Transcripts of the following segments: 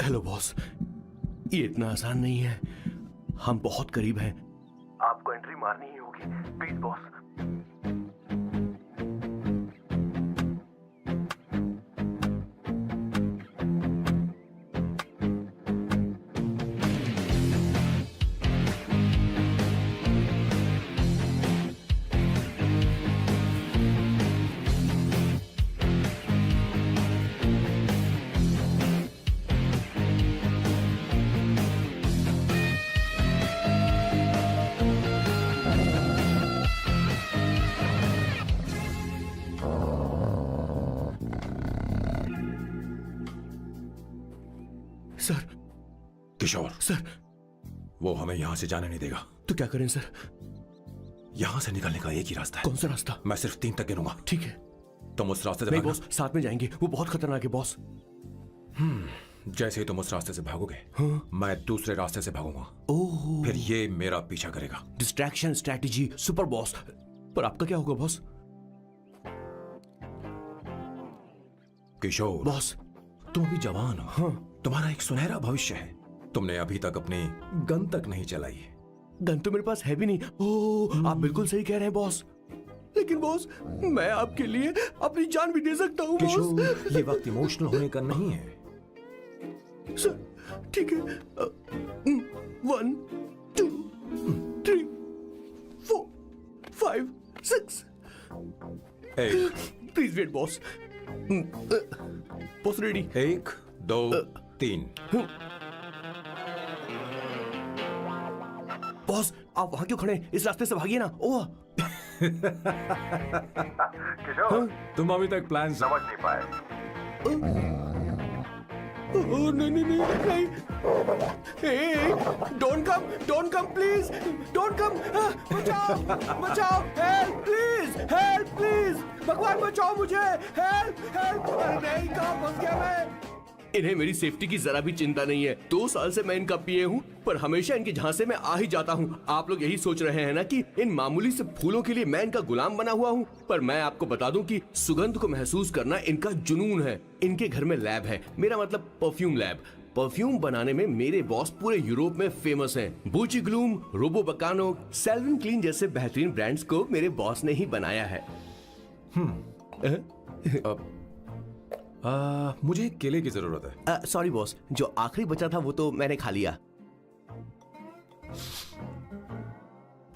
Hello boss, ये इतना आसान नहीं है। हम बहुत करीब हैं। आपको एंट्री मारनी ही होगी, please boss. Sir. Kishore, sir. वो हमें यहां से जाने नहीं देगा। तो क्या करें सर? यहां से निकलने का एक ही रास्ता है। कौन सा रास्ता? मैं सिर्फ 3 तक गिनूंगा। ठीक है। तुम उस रास्ते से नहीं भागना। बॉस, साथ में जाएंगे, वो बहुत खतरनाक है बॉस। जैसे ही तुम उस रास्ते से भागोगे, मैं दूसरे रास्ते से भागूंगा। ओह। फिर ये मेरा पीछा करेगा। Distraction strategy super boss. पर आपका क्या होगा बॉस? किशोर बॉस, तुम अभी जवान हो। हाँ। तुम्हारा एक सुनहरा भविष्य है। तुमने अभी तक अपनी गन तक नहीं चलाई। गन तो मेरे पास है भी नहीं। ओह, आप बिल्कुल सही कह रहे हैं बॉस। लेकिन बॉस, मैं आपके लिए अपनी जान भी दे सकता हूँ बॉस। किशोर, ये वक्त इमोशनल होने का नहीं है। सर, ठीक है। 1 2 3 4 5 6। Please wait boss. Boss ready? 1 2 3। Boss, आप वहां क्यों खड़े हैं? इस रास्ते से भागिए ना। ओह। किशोर, तुम अभी तक प्लान समझ नहीं पाए। ओह नहीं नहीं नहीं नहीं। Don't come please, don't come. बचाओ बचाओ, हेल्प प्लीज, हेल्प प्लीज, भगवान बचाओ मुझे, हेल्प हेल्प। अरे नहीं, कहाँ फंस गया मैं? इन्हें मेरी सेफ्टी की जरा भी चिंता नहीं है। 2 साल से मैं इनका पीए हूँ, पर हमेशा इनके झांसे में आ ही जाता हूँ। आप लोग यही सोच रहे हैं ना कि इन मामूली से फूलों के लिए मैं इनका गुलाम बना हुआ हूँ, पर मैं आपको बता दूं कि सुगंध को महसूस करना इनका जुनून है। इनके घर में लैब है, मेरा मतलब परफ्यूम लैब। परफ्यूम बनाने में मेरे बॉस पूरे यूरोप में फेमस हैं। बूची ग्लूम, रोबो बकानो, सेल्विन क्लीन जैसे बेहतरीन ब्रांड्स को मेरे बॉस ने ही बनाया है। मुझे एक केले की जरूरत है। सॉरी बॉस, जो आखिरी बचा था वो तो मैंने खा लिया।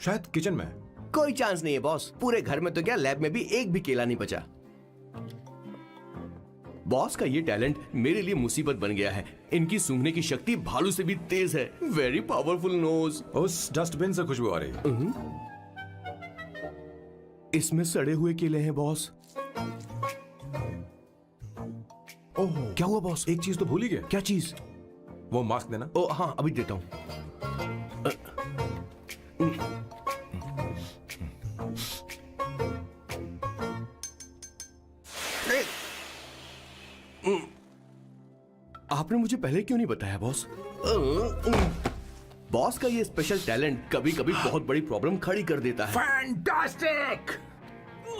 शायद किचन में। कोई चांस नहीं है बॉस, पूरे घर में तो क्या, लैब में भी एक भी केला नहीं बचा। बॉस का ये टैलेंट मेरे लिए मुसीबत बन गया है। इनकी सूंघने की शक्ति भालू से भी तेज है। Very powerful nose. उस डस्टबिन से खुशबू आ रही है। इसमें सड़े हुए केले हैं बॉस। ओह, क्या हुआ बॉस? एक चीज तो भूल ही गए। क्या चीज? वो मास्क देना। ओ हाँ, अभी देता हूँ। आपने मुझे पहले क्यों नहीं बताया बॉस? बॉस का ये स्पेशल टैलेंट कभी कभी बहुत बड़ी प्रॉब्लम खड़ी कर देता है। फैंटास्टिक!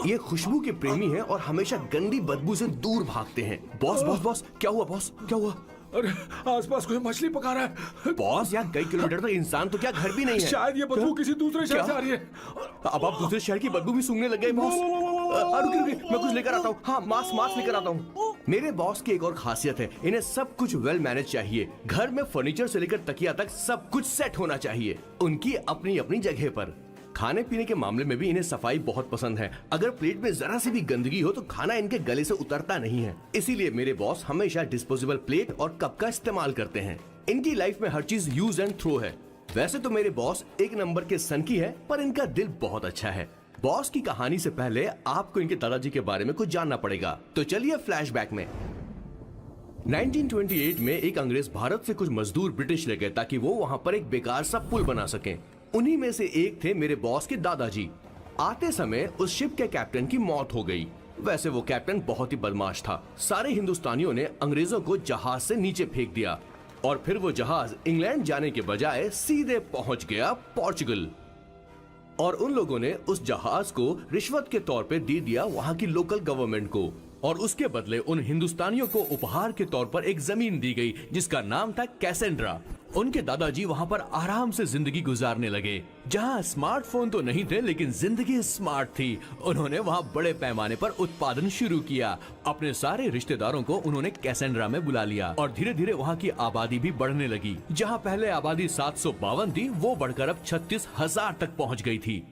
ये खुशबू के प्रेमी हैं और हमेशा गंदी बदबू से दूर भागते हैं। बॉस बॉस बॉस, क्या हुआ बॉस? क्या हुआ? अरे आसपास कोई मछली पका रहा है। बॉस, यहाँ कई किलोमीटर तक इंसान तो क्या घर भी नहीं है। शायद ये बदबू किसी दूसरे शहर से आ रही है। अब आप दूसरे शहर की बदबू भी सूंघने लग गए बॉस। रुकिए, मैं कुछ लेकर आता हूँ। हाँ, मास्क लेकर आता हूँ। मेरे बॉस की एक और खासियत है, इन्हें सब कुछ वेल मैनेज चाहिए। घर में फर्नीचर से लेकर तकिया तक सब कुछ सेट होना चाहिए, उनकी अपनी अपनी जगह पर। खाने पीने के मामले में भी इन्हें सफाई बहुत पसंद है। अगर प्लेट में जरा सी भी गंदगी हो तो खाना इनके गले से उतरता नहीं है। इसीलिए मेरे बॉस हमेशा डिस्पोजेबल प्लेट और कप का इस्तेमाल करते हैं। इनकी लाइफ में हर चीज यूज एंड थ्रो है। वैसे तो मेरे बॉस एक नंबर के सनकी है, पर इनका दिल बहुत अच्छा है। बॉस की कहानी से पहले आपको इनके दादाजी के बारे में कुछ जानना पड़ेगा, तो चलिए फ्लैशबैक में। 1928 में एक अंग्रेज भारत से कुछ मजदूर ब्रिटिश ले गए ताकि वो वहां पर एक बेकार सा पुल बना सकें। उन्हीं में से एक थे मेरे बॉस के दादाजी। आते समय उस शिप के कैप्टन की मौत हो गई। वैसे वो कैप्टन बहुत ही बदमाश था। सारे हिंदुस्तानियों ने अंग्रेजों को जहाज से नीचे फेंक दिया और फिर वो जहाज इंग्लैंड जाने के बजाय सीधे पहुंच गया पोर्चुगल। और उन लोगों ने उस जहाज को रिश्वत के तौर पे दे दिया वहां की लोकल गवर्नमेंट को। और उसके बदले उन हिंदुस्तानियों को उपहार के तौर पर एक जमीन दी गई जिसका नाम था कैसेंड्रा। उनके दादाजी वहां पर आराम से जिंदगी गुजारने लगे, जहां स्मार्टफोन तो नहीं थे लेकिन जिंदगी स्मार्ट थी। उन्होंने वहां बड़े पैमाने पर उत्पादन शुरू किया। अपने सारे रिश्तेदारों को उन्होंने कैसेंड्रा में बुला लिया और धीरे धीरे वहां की आबादी भी बढ़ने लगी। जहां पहले आबादी 752 थी, वो बढ़कर अब 36,000 तक पहुंच गई थी।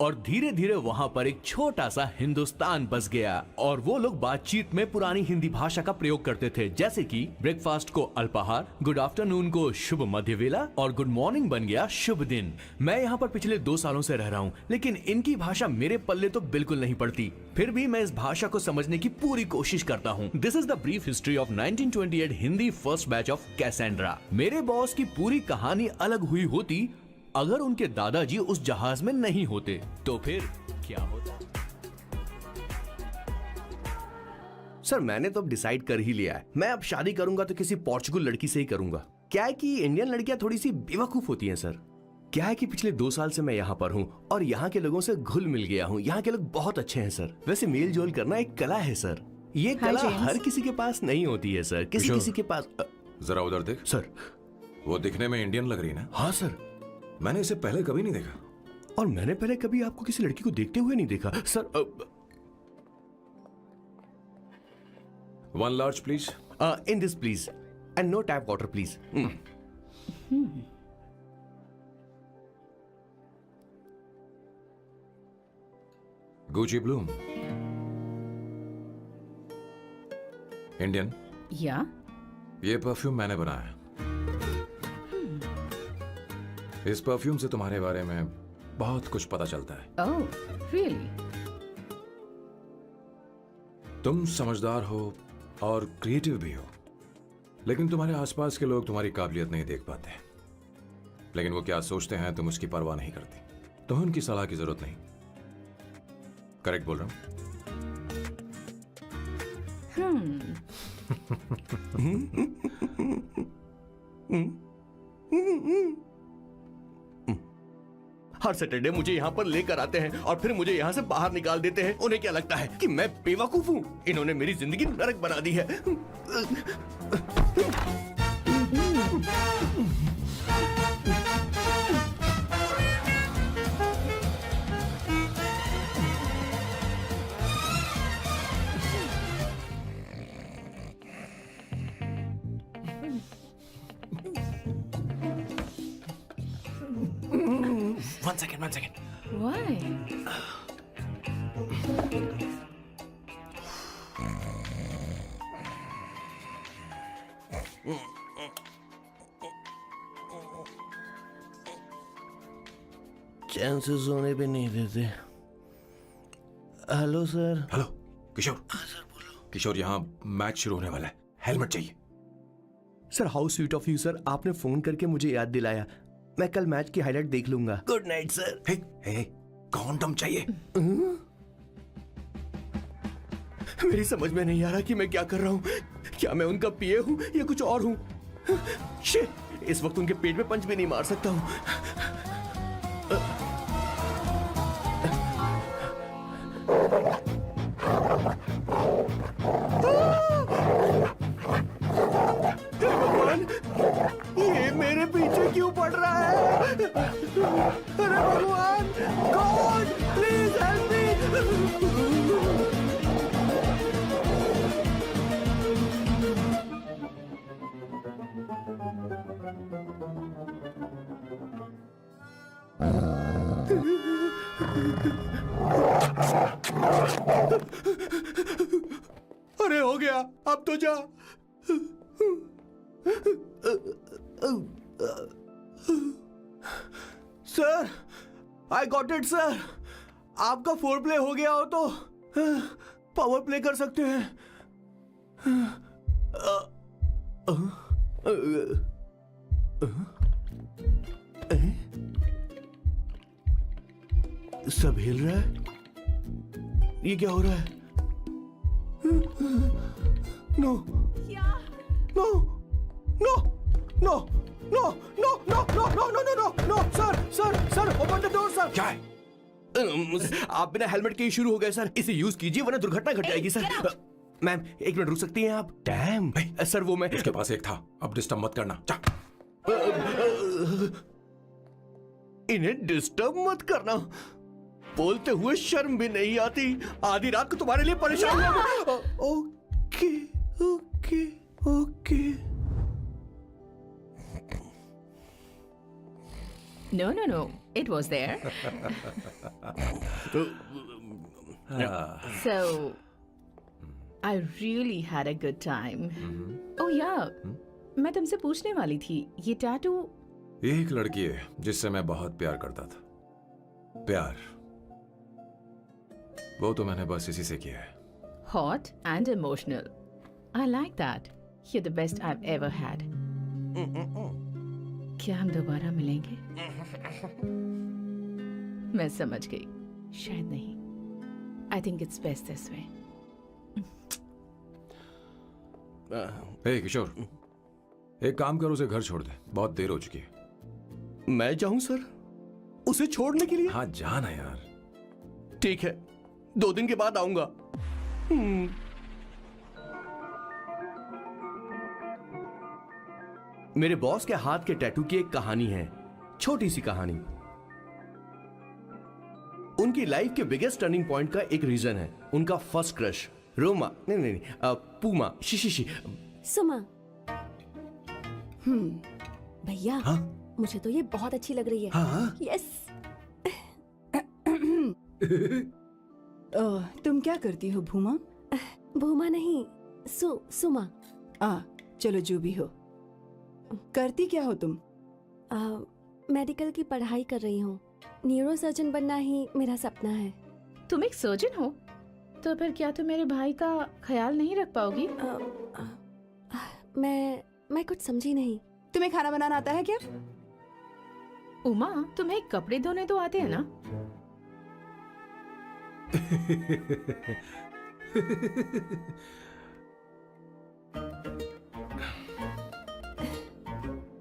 और धीरे धीरे वहां पर एक छोटा सा हिंदुस्तान बस गया और वो लोग बातचीत में पुरानी हिंदी भाषा का प्रयोग करते थे, जैसे कि ब्रेकफास्ट को अल्पाहार, गुड आफ्टरनून को शुभ मध्य वेला और गुड मॉर्निंग बन गया शुभ दिन। मैं यहाँ पर पिछले 2 सालों से रह रहा हूँ, लेकिन इनकी भाषा मेरे पल्ले तो बिल्कुल नहीं पड़ती। फिर भी मैं इस भाषा को समझने की पूरी कोशिश करता हूँ। This is the brief history of 1928 Hindi first batch of Cassandra. मेरे बॉस की पूरी कहानी अलग हुई होती अगर उनके दादाजी उस जहाज में नहीं होते, तो फिर क्या होता? सर मैंने तो अब डिसाइड कर ही लिया है। मैं अब शादी करूंगा तो किसी पोर्चुगल लड़की से ही करूंगा। क्या है कि इंडियन लड़कियां थोड़ी सी बेवकूफ होती हैं सर। क्या है कि पिछले 2 साल से मैं यहाँ पर हूँ और यहाँ के लोगों से घुल मिल गया हूँ। यहाँ के लोग बहुत अच्छे हैं सर। वैसे मेल जोल करना एक कला है सर। ये कला हर किसी के पास नहीं होती है सर। किसी के पास। जरा उधर देख। सर वो दिखने में इंडियन लग रही है ना? हाँ सर। मैंने इसे पहले कभी नहीं देखा। और मैंने पहले कभी आपको किसी लड़की को देखते हुए नहीं देखा sir. 1 large please. In this please and no tap water please. Gucci Bloom. Indian? या ये परफ्यूम मैंने बनाया। इस परफ्यूम से तुम्हारे बारे में बहुत कुछ पता चलता है। Oh really? तुम समझदार हो और क्रिएटिव भी हो, लेकिन तुम्हारे आसपास के लोग तुम्हारी काबिलियत नहीं देख पाते। लेकिन वो क्या सोचते हैं तुम उसकी परवाह नहीं करती। तुम्हें उनकी सलाह की जरूरत नहीं। करेक्ट बोल रहा हूं? हर सैटरडे मुझे यहाँ पर लेकर आते हैं और फिर मुझे यहाँ से बाहर निकाल देते हैं। उन्हें क्या लगता है कि मैं बेवकूफ हूँ? इन्होंने मेरी जिंदगी नरक बना दी है। One second. व्हाई? चैन से सोने भी नहीं देते। Hello sir. हेलो किशोर। सर बोलो। किशोर, यहाँ मैच शुरू होने वाला है, हेलमेट चाहिए। Sir how sweet of you sir, आपने फोन करके मुझे याद दिलाया। मैं कल मैच की हाईलाइट देख लूंगा। Good night sir. Hey, condom चाहिए। मेरी समझ में नहीं आ रहा कि मैं क्या कर रहा हूँ। क्या मैं उनका पीए हूँ या कुछ और हूँ? शिट, इस वक्त उनके पेट में पंच भी नहीं मार सकता हूँ। भगवान, ये मेरे पीछे क्यों पड़ रहा है? अरे भगवान, गॉड प्लीज हेल्प मी। अरे हो गया, अब तो जा। Sir, I got it sir. आपका 4 प्ले हो गया हो तो पावर प्ले कर सकते हैं। सब हिल रहा है। ये क्या हो रहा है? No no no no no no no no no no no no no sir open the door sir. क्या है? आप बिना हेलमेट के ही शुरू हो गए सर। इसे यूज कीजिए वरना दुर्घटना घट जाएगी सर। मैम एक मिनट रुक सकती हैं आप? डैम सर वो मैं उसके पास एक था, अब डिस्टर्ब मत करना, जा। इन्हें डिस्टर्ब मत करना, बोलते हुए शर्म भी नहीं आती। आधी रात को तुम्हारे लिए परेशान हुआ मैं। Okay okay okay. No. It was there. So, I really had a good time. Oh yeah, मैं तुमसे पूछने वाली थी, ये टैटू एक लड़की है जिससे मैं बहुत प्यार करता था। प्यार वो तो मैंने बस इसी से किया है। hot and emotional. I like that. You're the best I've ever had. क्या हम दोबारा मिलेंगे? मैं समझ गई, शायद नहीं। I think it's best this way. हे किशोर, एक काम कर, उसे घर छोड़ दे, बहुत देर हो चुकी है। मैं जाऊं सर उसे छोड़ने के लिए? हाँ जाना यार। ठीक है, 2 दिन के बाद आऊंगा। मेरे बॉस के हाथ के टैटू की एक कहानी है, छोटी सी कहानी। उनकी लाइफ के बिगेस्ट टर्निंग पॉइंट का एक रीजन है उनका फर्स्ट क्रश रोमा, नहीं, पूमा, शिशिशी। सुमा। भैया, हाँ? मुझे तो ये बहुत अच्छी लग रही है। हाँ? यस। तुम क्या करती हो भूमा? भूमा नहीं, सुमा। चलो जो भी हो। करती क्या हो तुम? मेडिकल की पढ़ाई कर रही हूँ। न्यूरो सर्जन बनना ही मेरा सपना है। तुम एक सर्जन हो, तो फिर क्या तुम मेरे भाई का ख्याल नहीं रख पाओगी? मैं कुछ समझी नहीं। तुम्हें खाना बनाना आता है क्या? उमा, तुम्हें कपड़े धोने तो आते हैं ना?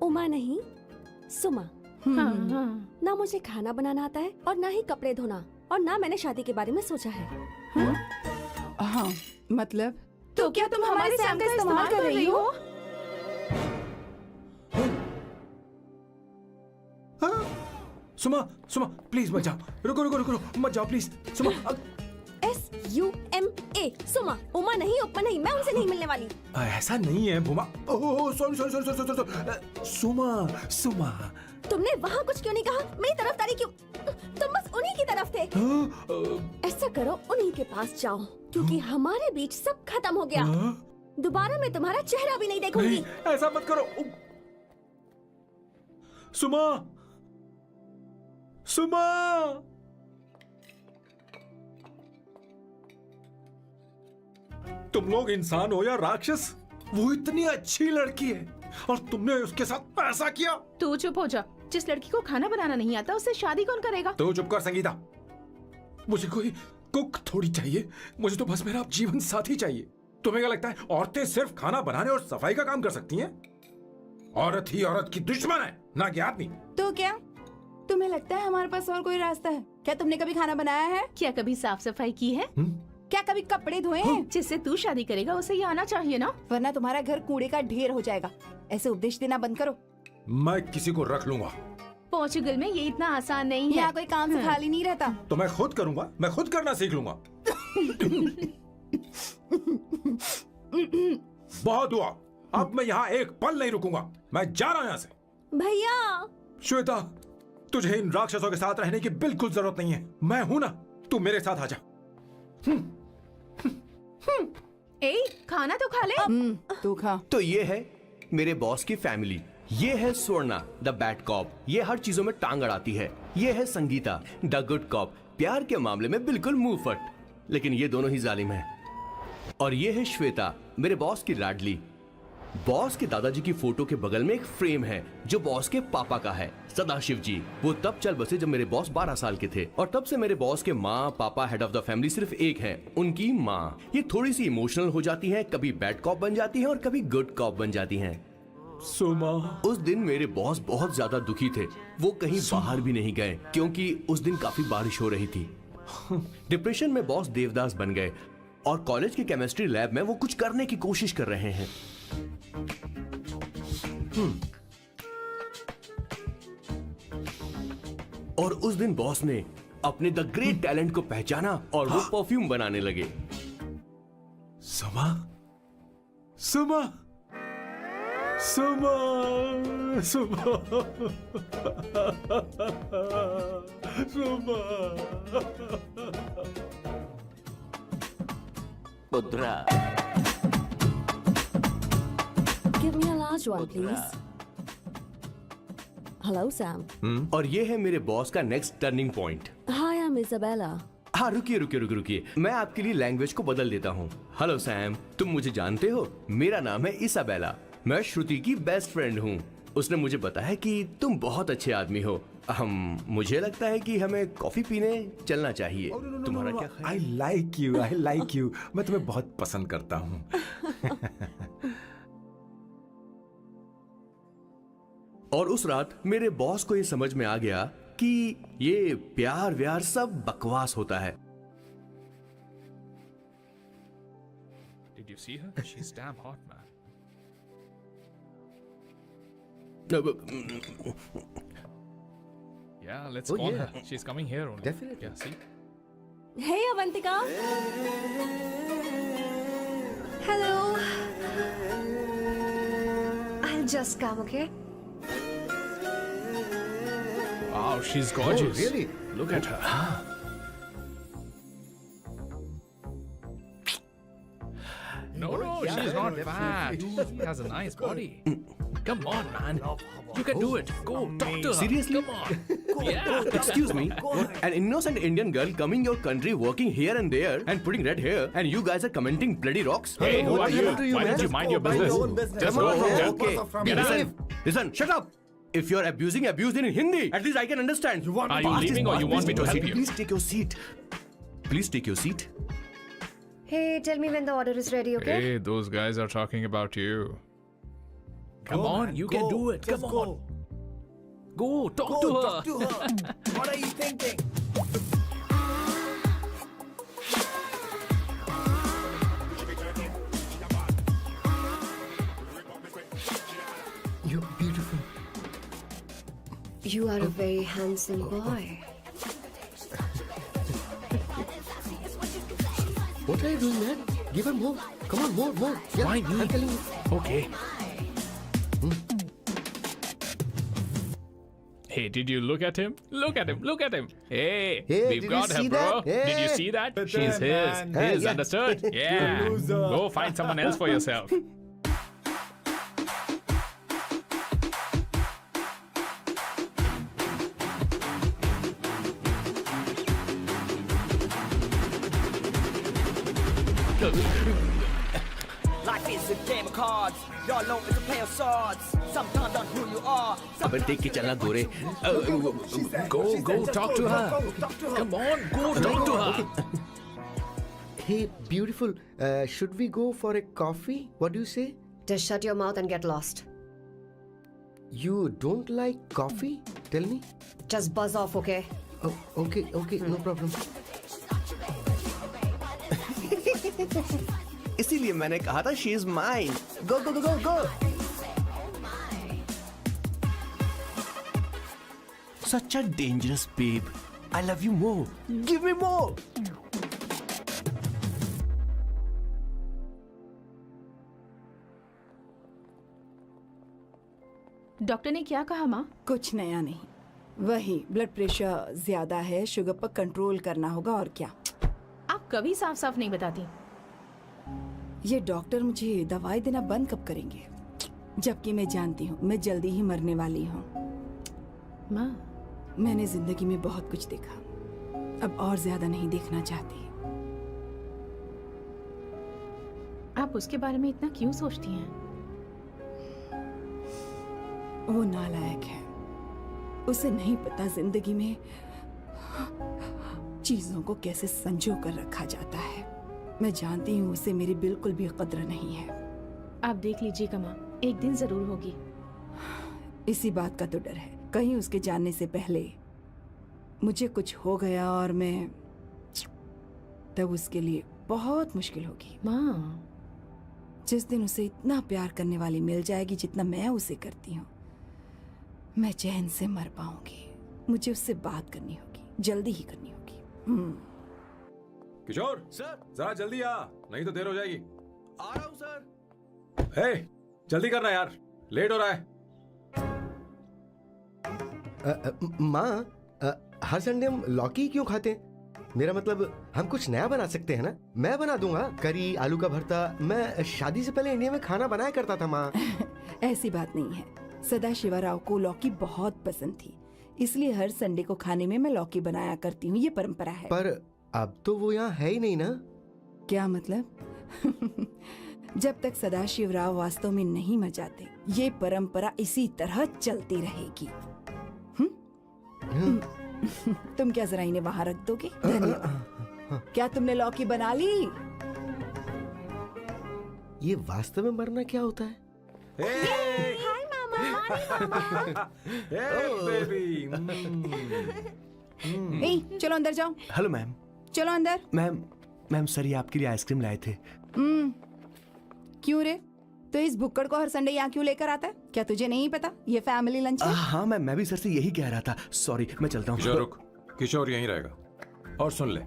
उमा नहीं, सुमा। हाँ। ना मुझे खाना बनाना आता है और ना ही कपड़े धोना, और ना मैंने शादी के बारे में सोचा है। हाँ, मतलब तो क्या तुम हमारे सैम का इस्तेमाल कर रही हो? सुमा, प्लीज मत जाओ, रुको, मत जाओ प्लीज। सुमा, SUMA, सुमा। उमा नहीं, उपमा नहीं, मैं उनसे नहीं मिलने वाली। ऐसा नहीं है भूमा। Oh sorry. सुमा। तुमने वहाँ कुछ क्यों नहीं कहा? मेरी तरफदारी क्यों? तुम बस उन्हीं की तरफ थे। ऐसा करो, उन्हीं के पास जाओ, क्योंकि हमारे बीच सब खत्म हो गया। दोबारा मैं तुम्हारा चेहरा भी नहीं देखूंगी। नहीं, ऐसा मत करो। सुमा। तुम लोग इंसान हो या राक्षस? वो इतनी अच्छी लड़की है और तुमने उसके साथ ऐसा किया। तू चुप हो जा। जिस लड़की को खाना बनाना नहीं आता उससे शादी कौन करेगा? तो चुप कर संगीता। मुझे कोई कुक थोड़ी चाहिए, मुझे तो बस मेरा जीवन साथी चाहिए। तुम्हें क्या लगता है औरतें सिर्फ खाना बनाने और सफाई का काम कर सकती हैं? औरत ही औरत की दुश्मन है, ना कि आदमी। तो क्या तुम्हें लगता है हमारे पास और कोई रास्ता है? क्या तुमने कभी खाना बनाया है? क्या कभी साफ सफाई की है? क्या कभी कपड़े धोए हैं? जिससे तू शादी करेगा उसे ये आना चाहिए ना? वरना तुम्हारा घर कूड़े का ढेर हो जाएगा। ऐसे उपदेश देना बंद करो। मैं किसी को रख लूंगा। पोर्चुगल में ये इतना आसान नहीं है। यहाँ कोई काम से खाली नहीं रहता। तो मैं खुद करूंगा, मैं खुद करना सीख लूंगा। बहुत हुआ, अब मैं यहाँ एक पल नहीं रुकूंगा। मैं जा रहा हूँ यहाँ से। भैया। श्वेता, तुझे इन राक्षसों के साथ रहने की बिल्कुल जरूरत नहीं है। मैं हूं ना, तू मेरे साथ आ जा। ए, खाना तो खा ले। तू खा। तो ये है मेरे बॉस की फैमिली। ये है स्वर्णा द बैड कॉप, ये हर चीजों में टांग अड़ाती है। ये है संगीता द गुड कॉप, प्यार के मामले में बिल्कुल मुंह फट, लेकिन ये दोनों ही जालिम है। और ये है श्वेता, मेरे बॉस की लाडली। बॉस के दादाजी की फोटो के बगल में एक फ्रेम है जो बॉस के पापा का है, सदाशिव जी। वो तब चल बसे जब मेरे बॉस 12 साल के थे, और तब से मेरे बॉस के माँ पापा हेड ऑफ द फैमिली सिर्फ एक है, उनकी माँ। ये थोड़ी सी इमोशनल हो जाती हैं, कभी बैड कॉप बन जाती हैं और कभी गुड कॉप बन जाती हैं। सुमा, उस दिन मेरे बॉस बहुत ज्यादा दुखी थे। वो कहीं बाहर भी नहीं गए क्योंकि उस दिन काफी बारिश हो रही थी। डिप्रेशन में बॉस देवदास बन गए। और कॉलेज की केमिस्ट्री लैब में वो कुछ करने की कोशिश कर रहे हैं। और उस दिन बॉस ने अपने द ग्रेट टैलेंट को पहचाना और वो परफ्यूम बनाने लगे। सुमा, सुमा, सुमा, सुमा, सुमा। पुत्रा, Give me a large one, please. Hello, Sam. और ये है मेरे बॉस का next turning point. Hi, I'm Isabella. हाँ, रुकिए, मैं आपके लिए लैंग्वेज को बदल देता हूँ। हेलो सैम, तुम मुझे जानते हो? मेरा नाम है इसाबेला। मैं श्रुति की बेस्ट फ्रेंड हूँ। उसने मुझे बताया कि तुम बहुत अच्छे आदमी हो। मुझे लगता है कि हमें कॉफी पीने चलना चाहिए। तुम्हारा क्या ख्याल? I like you. मैं तुम्हें बहुत पसंद करता हूँ। और उस रात मेरे बॉस को ये समझ में आ गया कि ये प्यार व्यार सब बकवास होता है। Did you see her? She's damn hot, man. Yeah, let's call her. She's coming here only. Definitely. Yeah, see? Hey, Avantika. Hello. I'll just come, okay? Wow, she's gorgeous. Oh, really? Look at her. No, she's not fat. She has a nice body. Come on, man. You can do it. Go, talk to her. Seriously? Come on. Yeah. Excuse me, an innocent Indian girl coming your country, working here and there, and putting red hair, and you guys are commenting bloody rocks? Hey, who are you? happened to you, Why man? don't you mind your Mind business? your own business. Just Come go on, from there. okay. Get out. Listen, shut up. If you're abusing it in Hindi. At least I can understand. Are you leaving or you want me to help you? Please take your seat. Please take your seat. Hey, tell me when the order is ready, okay? Hey, those guys are talking about you. Come on, you can do it. Come on. Go, talk to her. What are you thinking? You're beautiful. You are a very handsome boy. What are you doing, man? Give her more. Come on, more. Yeah, Why me? I'm telling you. Okay. Hey, did you look at him? Look at him. Hey, Hey, we've did got you her, see bro. that? Hey. Did you see that? She's his. Yeah. Understood? Yeah. Go find someone else for yourself. Life is a game of cards. Y'all know it's a play of swords. Sometimes on who you are. अबे देख के चलना गोरे। Go, talk to her. Come on, go talk to her. Hey, beautiful. Should we go for a coffee? What do you say? Just shut your mouth and get lost. You don't like coffee? Tell me. Just buzz off, okay? Oh, okay, no problem. इसीलिए मैंने कहा था she is mine. Go go go go go. Such a dangerous babe. I love you more. Give me more. Doctor ने क्या कहा माँ? कुछ नया नहीं, वही ब्लड प्रेशर ज्यादा है, शुगर पर कंट्रोल करना होगा और क्या। आप कभी साफ साफ नहीं बताती। ये डॉक्टर मुझे दवाई देना बंद कब करेंगे, जबकि मैं जानती हूँ मैं जल्दी ही मरने वाली हूँ। माँ, मैंने जिंदगी में बहुत कुछ देखा, अब और ज्यादा नहीं देखना चाहती। आप उसके बारे में इतना क्यों सोचती हैं? वो नालायक है, उसे नहीं पता जिंदगी में चीजों को कैसे संजो कर रखा जाता है। मैं जानती हूँ उसे मेरी बिल्कुल भी कद्र नहीं है। आप देख लीजिएगा माँ, एक दिन जरूर होगी। इसी बात का तो डर है, कहीं उसके जानने से पहले मुझे कुछ हो गया और मैं तब उसके लिए बहुत मुश्किल होगी। माँ, जिस दिन उसे इतना प्यार करने वाली मिल जाएगी जितना मैं उसे करती हूँ, मैं चैन से मर पाऊंगी। मुझे उससे बात करनी होगी, जल्दी ही करनी होगी। किशोर सर, जरा जल्दी आ, नहीं तो देर हो जाएगी। आ रहा हूँ सर। हे, जल्दी करना यार, लेट हो रहा है। माँ, हर संडे हम लौकी क्यों खाते हैं? मेरा मतलब हम कुछ नया बना सकते हैं ना? मैं बना दूंगा करी, आलू का भरता। मैं शादी से पहले इंडिया में खाना बनाया करता था माँ। ऐसी बात नहीं है। सदाशिवराव को लौकी बहुत पसंद थी, इसलिए हर संडे को खाने में मैं लौकी बनाया करती हूँ। ये परंपरा है। पर अब तो वो यहाँ है ही नहीं ना। क्या मतलब? जब तक सदाशिवराव वास्तव में नहीं मर जाते, ये परंपरा इसी तरह चलती रहेगी। तुम क्या जरा इन्हें वहां रख दोगे? धन्यवाद। क्या तुमने लौकी बना ली? ये वास्तव में मरना क्या होता है? हाय मामा। बेबी। चलो अंदर जाओ। Hello ma'am. चलो अंदर। मैम सर, ये आपके लिए आइसक्रीम लाए थे। क्यों रे? तो इस भुक्कड़ को हर संडे यहाँ क्यों लेकर आता है? क्या तुझे नहीं पता ये फैमिली लंच है? हाँ मैम, मैं भी सर से यही कह रहा था। सॉरी, मैं चलता हूँ। किशोर रुक, किशोर यहीं रहेगा। और सुन ले,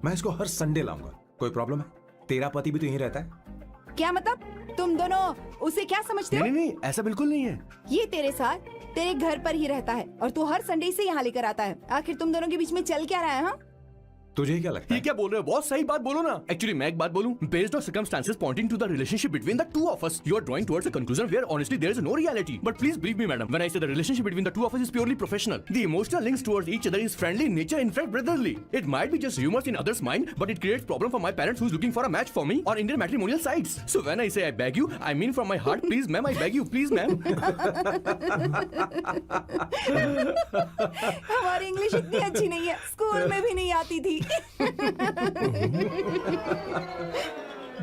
मैं इसको हर संडे लाऊंगा। कोई प्रॉब्लम है? तेरा पति भी तो यहीं रहता है। क्या मतलब? तुम दोनों उसे क्या समझते हो? नहीं, ऐसा बिल्कुल नहीं है। ये तेरे साथ तेरे घर पर ही रहता है और तू हर संडे से यहाँ लेकर आता है। आखिर तुम दोनों के बीच में चल क्या रहा है? हाँ, तुझे क्या लगता ये है? क्या बोल रहे हो बॉस? सही बात बोलो ना। एक्चुअली मैं एक बात बोलूं, based on circumstances pointing to the relationship between the two of us, you are drawing towards a conclusion where honestly there is no reality. But please believe me madam, when I say the relationship between the two of us is purely professional. The emotional links towards each other is friendly in nature, in fact brotherly. It might be just rumors in others' mind, but it creates problem for my parents who's looking for a match for me on Indian matrimonial sites. So when I say I beg you, I mean from my heart. Please ma'am, I beg you, please ma'am. हमारी English इतनी अच्छी नहीं है, school में भी नहीं आती थी।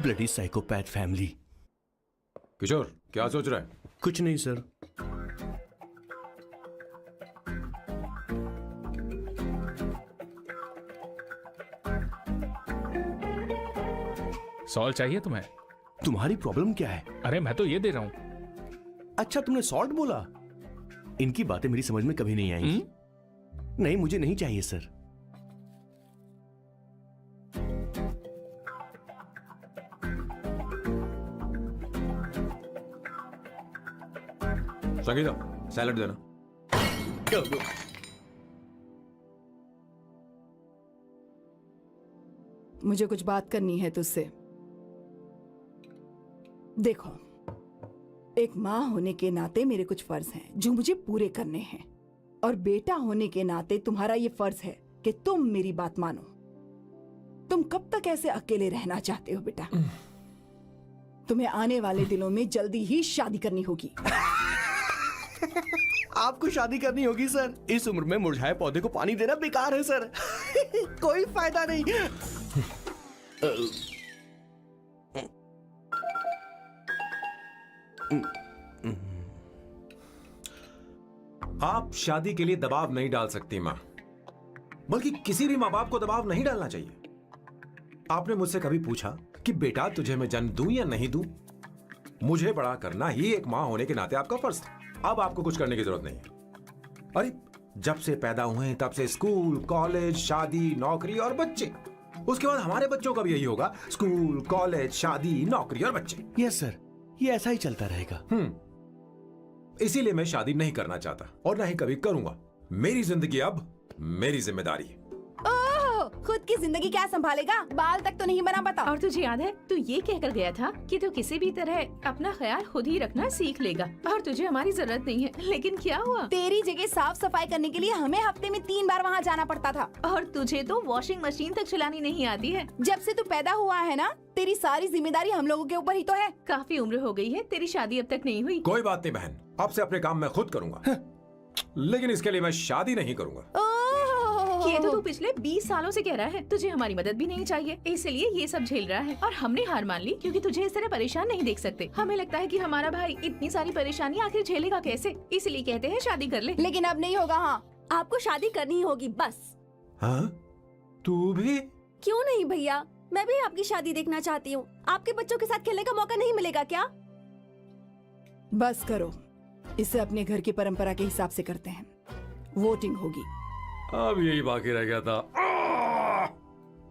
Bloody psychopath family. किशोर क्या सोच रहा है? कुछ नहीं सर. सॉल्ट चाहिए तुम्हें? तुम्हारी प्रॉब्लम क्या है? अरे मैं तो ये दे रहा हूँ। अच्छा तुमने सॉल्ट बोला? इनकी बातें मेरी समझ में कभी नहीं आएंगी. नहीं, मुझे नहीं चाहिए सर. संगीता सैलड देना. मुझे कुछ बात करनी है तुझसे. देखो, एक माँ होने के नाते मेरे कुछ फर्ज हैं जो मुझे पूरे करने हैं, और बेटा होने के नाते तुम्हारा ये फर्ज है कि तुम मेरी बात मानो. तुम कब तक ऐसे अकेले रहना चाहते हो बेटा? तुम्हें आने वाले दिनों में जल्दी ही शादी करनी होगी. आपको शादी करनी होगी सर? इस उम्र में मुरझाए पौधे को पानी देना बेकार है सर. कोई फायदा नहीं. आप शादी के लिए दबाव नहीं डाल सकती माँ, बल्कि किसी भी माँ बाप को दबाव नहीं डालना चाहिए. आपने मुझसे कभी पूछा कि बेटा तुझे मैं जन्म दूं या नहीं दूं? मुझे बड़ा करना ही एक माँ होने के नाते आपका फर्ज था. अब आपको कुछ करने की जरूरत नहीं है. अरे जब से पैदा हुए हैं तब से स्कूल, कॉलेज, शादी, नौकरी और बच्चे. उसके बाद हमारे बच्चों का भी यही होगा, स्कूल, कॉलेज, शादी, नौकरी और बच्चे. यस सर, ये ऐसा ही चलता रहेगा. इसीलिए मैं शादी नहीं करना चाहता और ना ही कभी करूंगा. मेरी जिंदगी अब मेरी जिम्मेदारी है. ओह, खुद की जिंदगी क्या संभालेगा? बाल तक तो नहीं बना पता. और तुझे याद है तू ये कहकर गया था कि तू किसी भी तरह अपना ख्याल खुद ही रखना सीख लेगा और तुझे हमारी जरूरत नहीं है. लेकिन क्या हुआ? तेरी जगह साफ सफाई करने के लिए हमें हफ्ते में 3 बार वहाँ जाना पड़ता था. और तुझे तो वॉशिंग मशीन तक चलानी नहीं आती है. जब से तू पैदा हुआ है ना, तेरी सारी जिम्मेदारी हम लोगों के ऊपर ही तो है. काफी उम्र हो गई है, तेरी शादी अब तक नहीं हुई. कोई बात नहीं बहन, अब से अपने काम मैं खुद करूंगा. लेकिन इसके लिए मैं शादी नहीं करूंगा. ये तो तू पिछले 20 सालों से कह रहा है. तुझे हमारी मदद भी नहीं चाहिए, इसलिए ये सब झेल रहा है. और हमने हार मान ली क्योंकि तुझे इस तरह परेशान नहीं देख सकते. हमें लगता है कि हमारा भाई इतनी सारी परेशानी आखिर झेलेगा कैसे, इसलिए कहते हैं शादी कर ले. लेकिन अब नहीं होगा. हाँ, आपको शादी करनी होगी बस. हाँ? तू भी? क्यों नहीं भैया, मैं भी आपकी शादी देखना चाहती हूँ। आपके बच्चों के साथ खेलने का मौका नहीं मिलेगा क्या? बस करो, इसे अपने घर की परंपरा के हिसाब से करते हैं। वोटिंग होगी। अब यही बाकी रह गया था।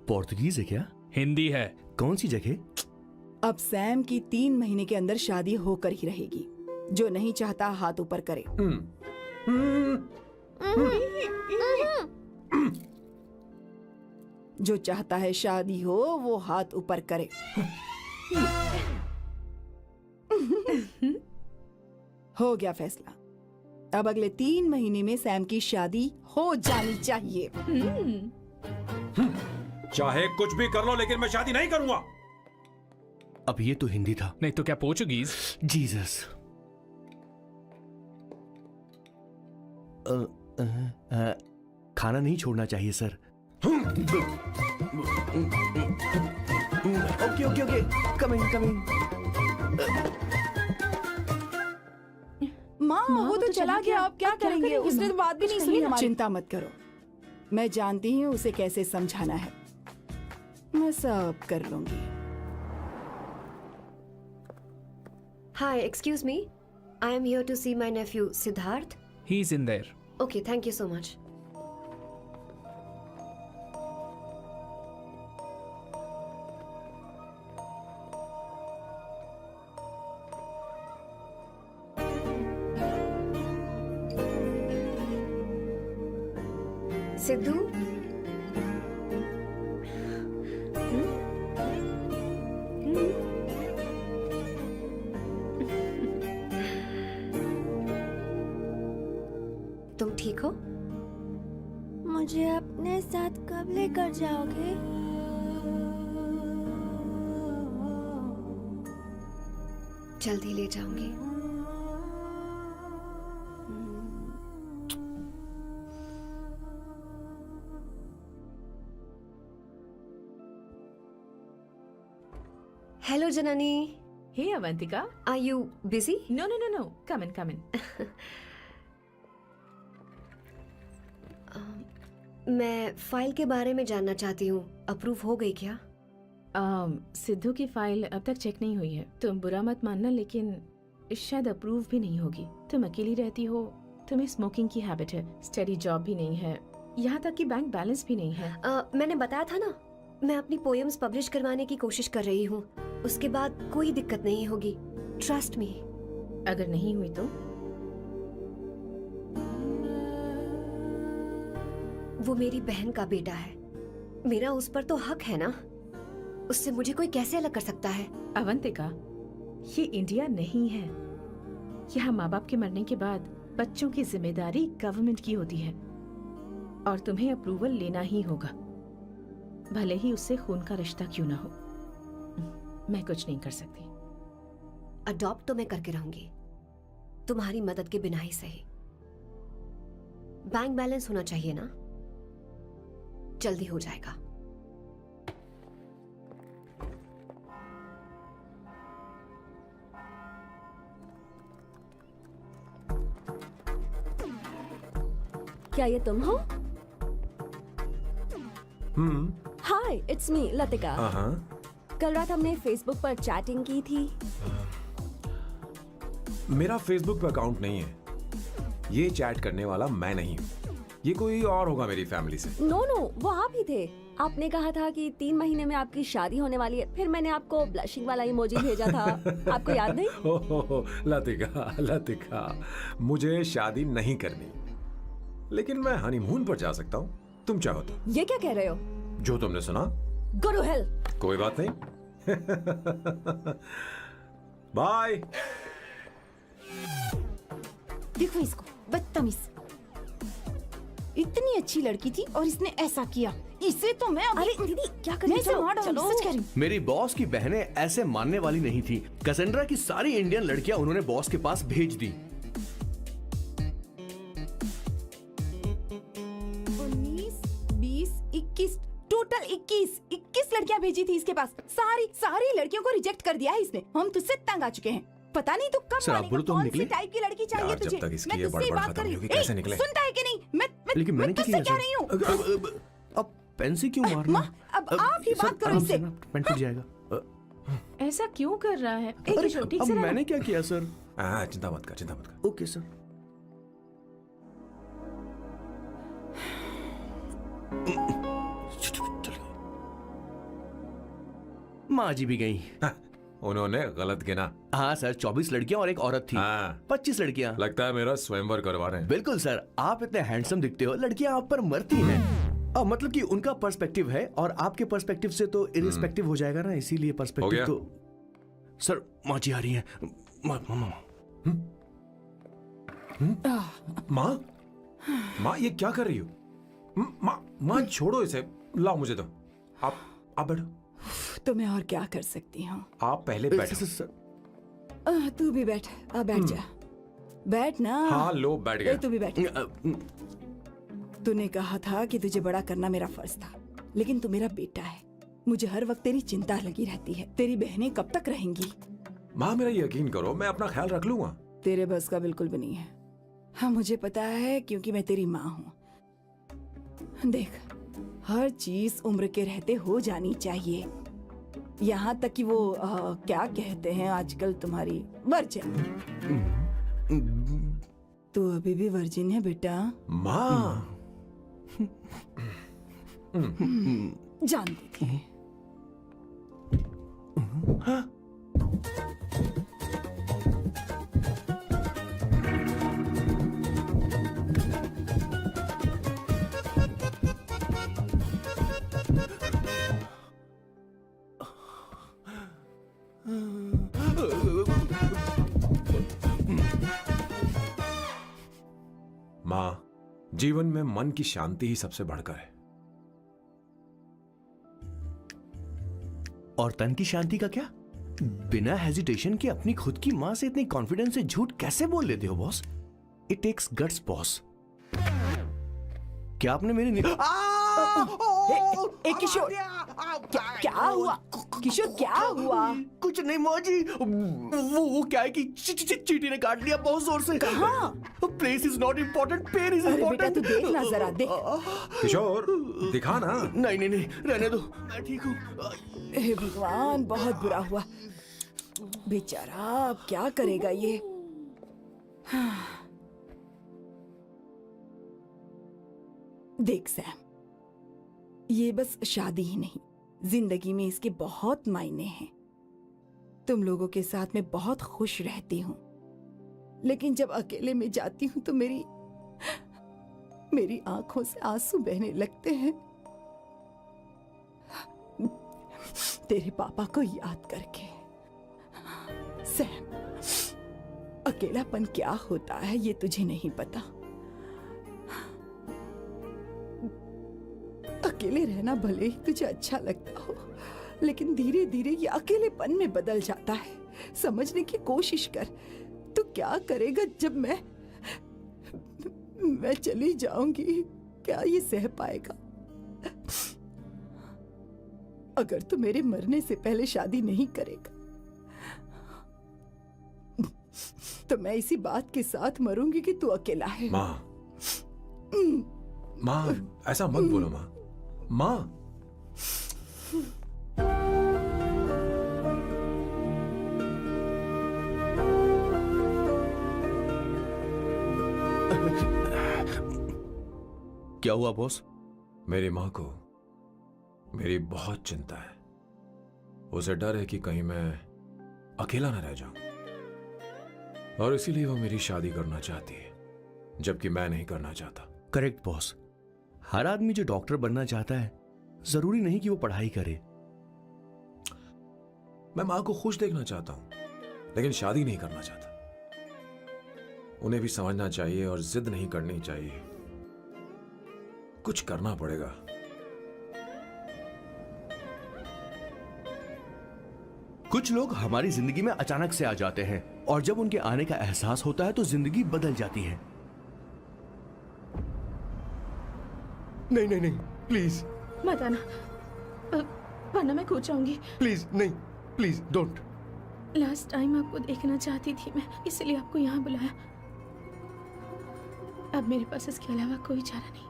पोर्तुगीज है क्या? हिंदी है। कौन सी जगह? अब सैम की 3 महीने के अंदर शादी होकर ही रहेगी। जो नहीं चाहता हाथ ऊपर करे। जो चाहता है शादी हो वो हाथ ऊपर करे। हो गया फैसला। अब अगले 3 महीने में सैम की शादी हो जानी चाहिए। चाहे कुछ भी कर लो, लेकिन मैं शादी नहीं करूंगा। अब ये तो हिंदी था। नहीं तो क्या पोर्चुगीज? जीसस। खाना नहीं छोड़ना चाहिए sir. Okay okay okay, coming coming. माँ वो तो चला गया, अब क्या करेंगे? उसने तो बात भी नहीं सुनी हमारी। चिंता मत करो, मैं जानती हूँ उसे कैसे समझाना है। मैं सब कर लूंगी। Hi, excuse me. I am here to see my nephew Siddharth. He's in there. Okay, thank you so much. Sidhu, तुम ठीक हो? मुझे अपने साथ कब लेकर जाओगे? जल्दी ले जाऊंगी। Hello, Janani. Hey Avantika. Are you busy? No no no no. Come in come in. मैं फाइल के बारे में जानना चाहती हूँ। अप्रूव हो गई क्या? सिद्धू की फाइल अब तक चेक नहीं हुई है। तुम बुरा मत मानना, लेकिन शायद अप्रूव भी नहीं होगी। तुम अकेली रहती हो, तुम्हें स्मोकिंग की हैबिट है, स्टडी जॉब भी नहीं है, यहाँ तक कि बैंक बैलेंस भी नहीं है। मैंने बताया था ना, मैं अपनी पोएम्स पब्लिश करवाने की कोशिश कर रही हूँ। उसके बाद कोई दिक्कत नहीं होगी। Trust me. अगर नहीं हुई तो? वो मेरी बहन का बेटा है, मेरा उस पर तो हक है ना। उससे मुझे कोई कैसे अलग कर सकता है? अवंतिका, ये इंडिया नहीं है। यहाँ माँ बाप के मरने के बाद बच्चों की जिम्मेदारी गवर्नमेंट की होती है और तुम्हें अप्रूवल लेना ही होगा, भले ही उससे खून का रिश्ता क्यों ना हो। मैं कुछ नहीं कर सकती। अडॉप्ट तो मैं करके रहूंगी, तुम्हारी मदद के बिना ही सही। बैंक बैलेंस होना चाहिए ना, जल्दी हो जाएगा। क्या ये तुम हो? हाय, इट्स मी लतिका। कल रात हमने फेसबुक पर चैटिंग की थी। मेरा फेसबुक पे अकाउंट नहीं है। ये चैट करने वाला मैं नहीं हूँ, ये कोई और होगा मेरी फैमिली से। नो नो, वो आप ही थे। आपने कहा था कि 3 महीने में आपकी शादी होने वाली है। फिर मैंने आपको ब्लशिंग वाला इमोजी भेजा था। आपको याद नहीं? ओहो, लतिका लतिका, मुझे शादी नहीं करनी, लेकिन मैं हनीमून पर जा सकता हूँ, तुम चाहो तो। ये क्या कह रहे हो? जो तुमने सुना। Go to hell. कोई बात नहीं। बाय। देखो इसको, बदतमीज। इतनी अच्छी लड़की थी और इसने ऐसा किया। इसे तो मैं अरे दीदी क्या कर मैं रही इसे हो? मार डालूंगी, सच कह रही हूँ। मेरी बॉस की बहनें ऐसे मानने वाली नहीं थी। कैसेंड्रा की सारी इंडियन लड़कियां उन्होंने बॉस के पास भेज दी। 19, 20, 21, टोटल 21 लड़कियां भेजी थी इसके पास। सारी लड़कियों को रिजेक्ट कर दिया है इसने। हम तुझसे तंग आ चुके हैं। पता नहीं तू कब सर, आप मानेगा। बोलो तो हम कौन निकले? सी टाइप की लड़की चाहिए यार, जब तुझे? तक इसकी मैं ये तुझसे ही बड़बड़ बात खत्म कर रही नहीं हूँ। होगी, कैसे ए, निकले? सुनता है कि नहीं? मैं लेकिन मैंने क्या तुझसे किया कह रही हूँ। सर? अब पेन से क्यों मारना? माँ, अब आप ही सर, बात करो आराम इससे। से ना, पेन टूट जाएगा। ऐसा क्यों कर रहा है? एक अरे, किशोर, ठीक अब से रहना। मैंने क्या किया सर? चिंता मत कर, चिंता मत कर। Okay sir. माँ जी भी गई। उन्होंने गलत गिना। हाँ सर, 24 लड़कियां और एक औरत थी। हाँ। 25 लड़कियां। लगता है मेरा स्वयंवर करवा रहे हैं। बिल्कुल सर, आप इतने हैंडसम दिखते हो, लड़कियां आप पर मरती हैं। मतलब कि उनका पर्सपेक्टिव है और आपके पर्सपेक्टिव से तो इरिस्पेक्टिव हो जाएगा ना, इसीलिए पर्सपेक्टिव गया? तो। सर माँ जी आ रही हैं। माँ, माँ ये क्या कर रही हो? माँ छोड़ो इसे, लाओ मुझे दो। आप बैठो। तो मैं और क्या कर सकती हूँ? आप पहले बैठो। सर, तू भी बैठ, अब बैठ जा, बैठ ना। हाँ लो, बैठ गया। तू भी बैठ। तूने कहा था कि तुझे बड़ा करना मेरा फर्ज था, लेकिन तू मेरा बेटा है, मुझे हर वक्त तेरी चिंता लगी रहती है। तेरी बहनें कब तक रहेंगी? माँ मेरा यकीन करो, मैं अपना ख्याल रख लूंगा। तेरे बस का बिल्कुल भी नहीं है। हाँ मुझे पता है, क्योंकि मैं तेरी माँ हूँ। देख, हर चीज उम्र के रहते हो जानी चाहिए, यहाँ तक कि वो क्या कहते हैं आजकल तुम्हारी वर्जिन। तू अभी भी वर्जिन है बेटा? माँ जानती थी। माँ, जीवन में मन की शांति ही सबसे बढ़कर है। और तन की शांति का क्या? बिना हेजिटेशन के अपनी खुद की माँ से इतनी कॉन्फिडेंस से झूठ कैसे बोल लेते हो boss? It takes guts boss. क्या आपने मेरी किशोर, क्या हुआ? किशोर क्या हुआ? कुछ नहीं माँ जी, वो क्या है कि चींटी ने काट लिया बहुत जोर से। कहाँ? Place is not important, pen is अरे बेटा इम्पोर्टेंट। तू देख ना जरा, देख। किशोर दिखा ना। नहीं नहीं नहीं, रहने दो, मैं ठीक हूँ। हे भगवान, बहुत बुरा हुआ बेचारा, अब क्या करेगा ये? देख सैम, ये बस शादी ही नहीं, जिंदगी में इसके बहुत मायने हैं। तुम लोगों के साथ मैं बहुत खुश रहती हूँ, लेकिन जब अकेले में जाती हूँ तो मेरी आंखों से आंसू बहने लगते हैं, तेरे पापा को याद करके। सैम, अकेलापन क्या होता है ये तुझे नहीं पता। अकेले रहना भले ही तुझे अच्छा लगता हो, लेकिन धीरे धीरे ये अकेलेपन में बदल जाता है। समझने की कोशिश कर। तू क्या करेगा जब मैं चली जाऊंगी? क्या ये सह पाएगा? अगर तू मेरे मरने से पहले शादी नहीं करेगा तो मैं इसी बात के साथ मरूंगी कि तू अकेला है। माँ, ऐसा मत बोलो माँ। माँ, क्या हुआ बॉस? मेरी माँ को मेरी बहुत चिंता है। उसे डर है कि कहीं मैं अकेला न रह जाऊं, और इसीलिए वो मेरी शादी करना चाहती है, जबकि मैं नहीं करना चाहता। करेक्ट बॉस, हर आदमी जो डॉक्टर बनना चाहता है जरूरी नहीं कि वो पढ़ाई करे। मैं माँ को खुश देखना चाहता हूं, लेकिन शादी नहीं करना चाहता। उन्हें भी समझना चाहिए और जिद नहीं करनी चाहिए। कुछ करना पड़ेगा। कुछ लोग हमारी जिंदगी में अचानक से आ जाते हैं, और जब उनके आने का एहसास होता है तो जिंदगी बदल जाती है। नहीं नहीं नहीं, प्लीज मत आना, वरना मैं कूद जाऊंगी। प्लीज नहीं, प्लीज डोंट। लास्ट टाइम आपको देखना चाहती थी मैं, इसलिए आपको यहाँ बुलाया। अब मेरे पास इसके अलावा कोई चारा नहीं।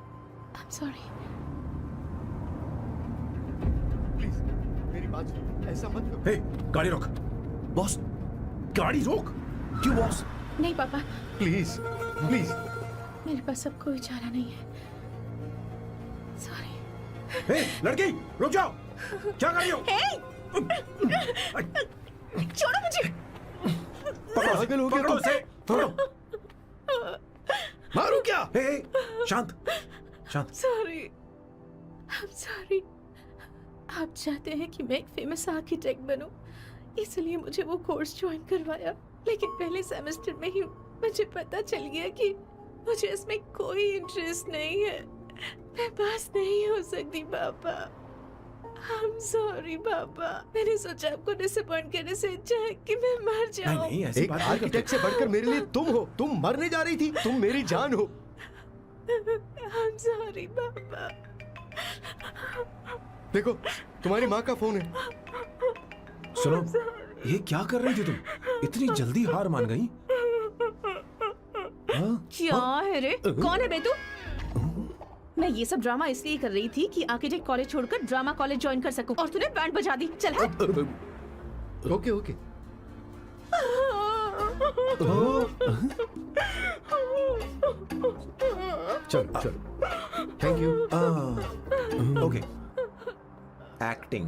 आई एम सॉरी। बात सुनो, ऐसा मत करो। हे, गाड़ी रोक। बॉस गाड़ी रोक। क्यों बॉस? नहीं पापा, प्लीज प्लीज। मेरे पास अब कोई चारा नहीं है। सॉरी। हे, लड़की, रुक जाओ। क्या कर रही हो? छोड़ो मुझे। पकड़ो, पकड़ो उसे, पकड़ो। मारू क्या? हे, शांत, शांत। Sorry, I'm sorry. आप चाहते हैं कि मैं एक फेमस आर्किटेक्ट बनूं, इसलिए मुझे वो कोर्स ज्वाइन करवाया। लेकिन पहले सेमेस्टर में ही मुझे पता चल गया कि मुझे इसमें कोई इंटरेस्ट नहीं है। मैं पास नहीं हो सकती पापा। I'm sorry पापा। मैंने सोचा आपको डिसअपॉइंट करने से अच्छा है कि मैं मर जाऊं। नहीं, ऐसी एक बात नहीं आर्किटेक्ट से बढ़कर मेरे लिए तुम हो। तुम मरने जा रही थी, तुम मेरी जान हो। I'm sorry पापा। देखो, तुम्हारी माँ का फोन है। सुनो, ये क्या कर रही थी तुम? इतनी जल्दी हार मान गई? हाँ? क्या है रे? कौन है बे तू? मैं ये सब ड्रामा इसलिए कर रही थी कि आर्किटेक्ट कॉलेज छोड़कर ड्रामा कॉलेज ज्वाइन कर सकूं, और तूने बैंड बजा दी। चल हट। Okay okay. चलो चलो, थैंक यू। ओके। एक्टिंग।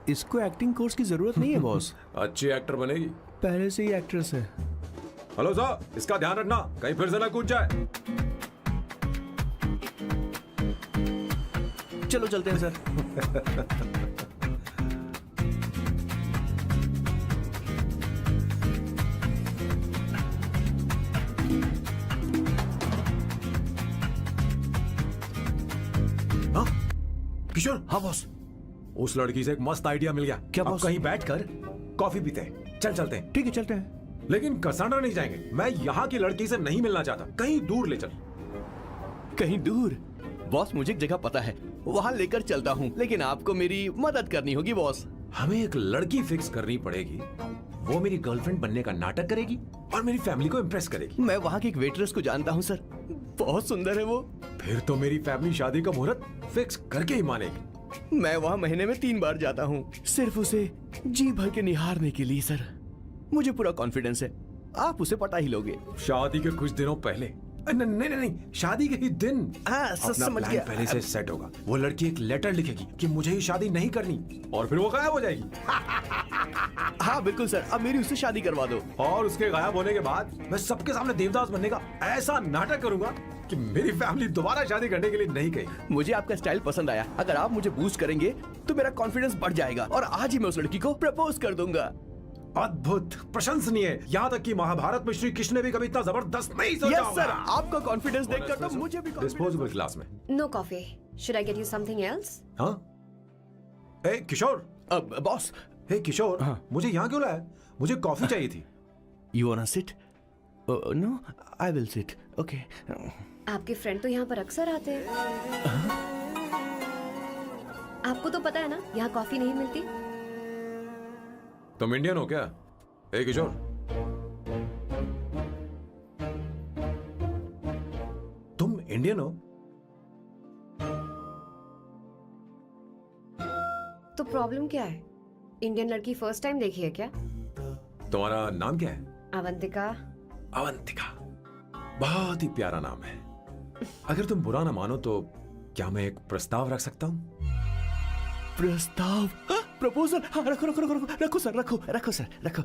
इसको एक्टिंग कोर्स की जरूरत नहीं है बॉस। अच्छी एक्टर बनेगी। पहले से ही एक्ट्रेस है। हेलो सर, इसका ध्यान रखना, कहीं फिर से ना कूद जाए। चलो चलते हैं सर। हाँ? किशोर, हाँ बॉस। उस लड़की से एक मस्त आइडिया मिल गया। क्या अब बॉस? कहीं बैठकर कॉफी पीते हैं। चल चलते हैं। ठीक है चलते हैं। लेकिन कसाना नहीं जाएंगे। मैं यहाँ की लड़की से नहीं मिलना चाहता। कहीं दूर ले चल। कहीं दूर? बॉस मुझे एक जगह पता है, वहाँ लेकर चलता हूँ, लेकिन आपको मेरी मदद करनी होगी बॉस। हमें एक लड़की फिक्स करनी पड़ेगी। वो मेरी गर्लफ्रेंड बनने का नाटक करेगी और मेरी फैमिली को इम्प्रेस करेगी। मैं वहाँ की एक वेट्रेस को जानता हूँ सर, बहुत सुंदर है वो। फिर तो मेरी फैमिली शादी का मुहूर्त फिक्स करके ही मानेगी। मैं वहाँ महीने में 3 बार जाता हूँ, सिर्फ उसे जी भर के निहारने के लिए सर। मुझे पूरा कॉन्फिडेंस है आप उसे पटा ही लोगे। शादी के कुछ दिनों पहले। नहीं नहीं नहीं, शादी के ही दिन हाँ, अपना समझ प्लान गया। पहले से सेट होगा। वो लड़की एक लेटर लिखेगी कि मुझे ही शादी नहीं करनी, और फिर वो गायब हो जाएगी। हाँ बिल्कुल सर, अब मेरी उससे शादी करवा दो। और उसके गायब होने के बाद मैं सबके सामने देवदास बनने का ऐसा नाटक करूंगा कि मेरी फैमिली दोबारा शादी करने के लिए नहीं कहेगी। मुझे आपका स्टाइल पसंद आया। अगर आप मुझे बूस्ट करेंगे तो मेरा कॉन्फिडेंस बढ़ जाएगा और आज ही मैं उस लड़की को प्रपोज कर दूंगा। अद्भुत, प्रशंसनीय। यहाँ तक कि महाभारत में श्री कृष्ण ने भी कभी इतना जबरदस्त नहीं सोचा यस सर, आपका कॉन्फिडेंस देखकर तो मुझे भी डिस्पोजेबल ग्लास में। No coffee. Should I get you something else? हाँ? ए किशोर। बॉस। हे किशोर, हाँ। मुझे यहाँ क्यों लाया? मुझे कॉफी चाहिए थी। You want to sit? No, I will sit. Okay. आपके फ्रेंड तो यहाँ पर अक्सर आते हैं। आपको तो पता है ना यहाँ कॉफी नहीं मिलती। तुम इंडियन हो क्या? ए किशोर, तुम इंडियन हो? तो प्रॉब्लम क्या है? इंडियन लड़की फर्स्ट टाइम देखी है क्या? तुम्हारा नाम क्या है? अवंतिका। अवंतिका, बहुत ही प्यारा नाम है। अगर तुम बुरा ना मानो तो क्या मैं एक प्रस्ताव रख सकता हूँ? प्रस्ताव? प्रपोजल? हाँ, रखो रखो रखो रखो रखो सर, रखो रखो सर, रखो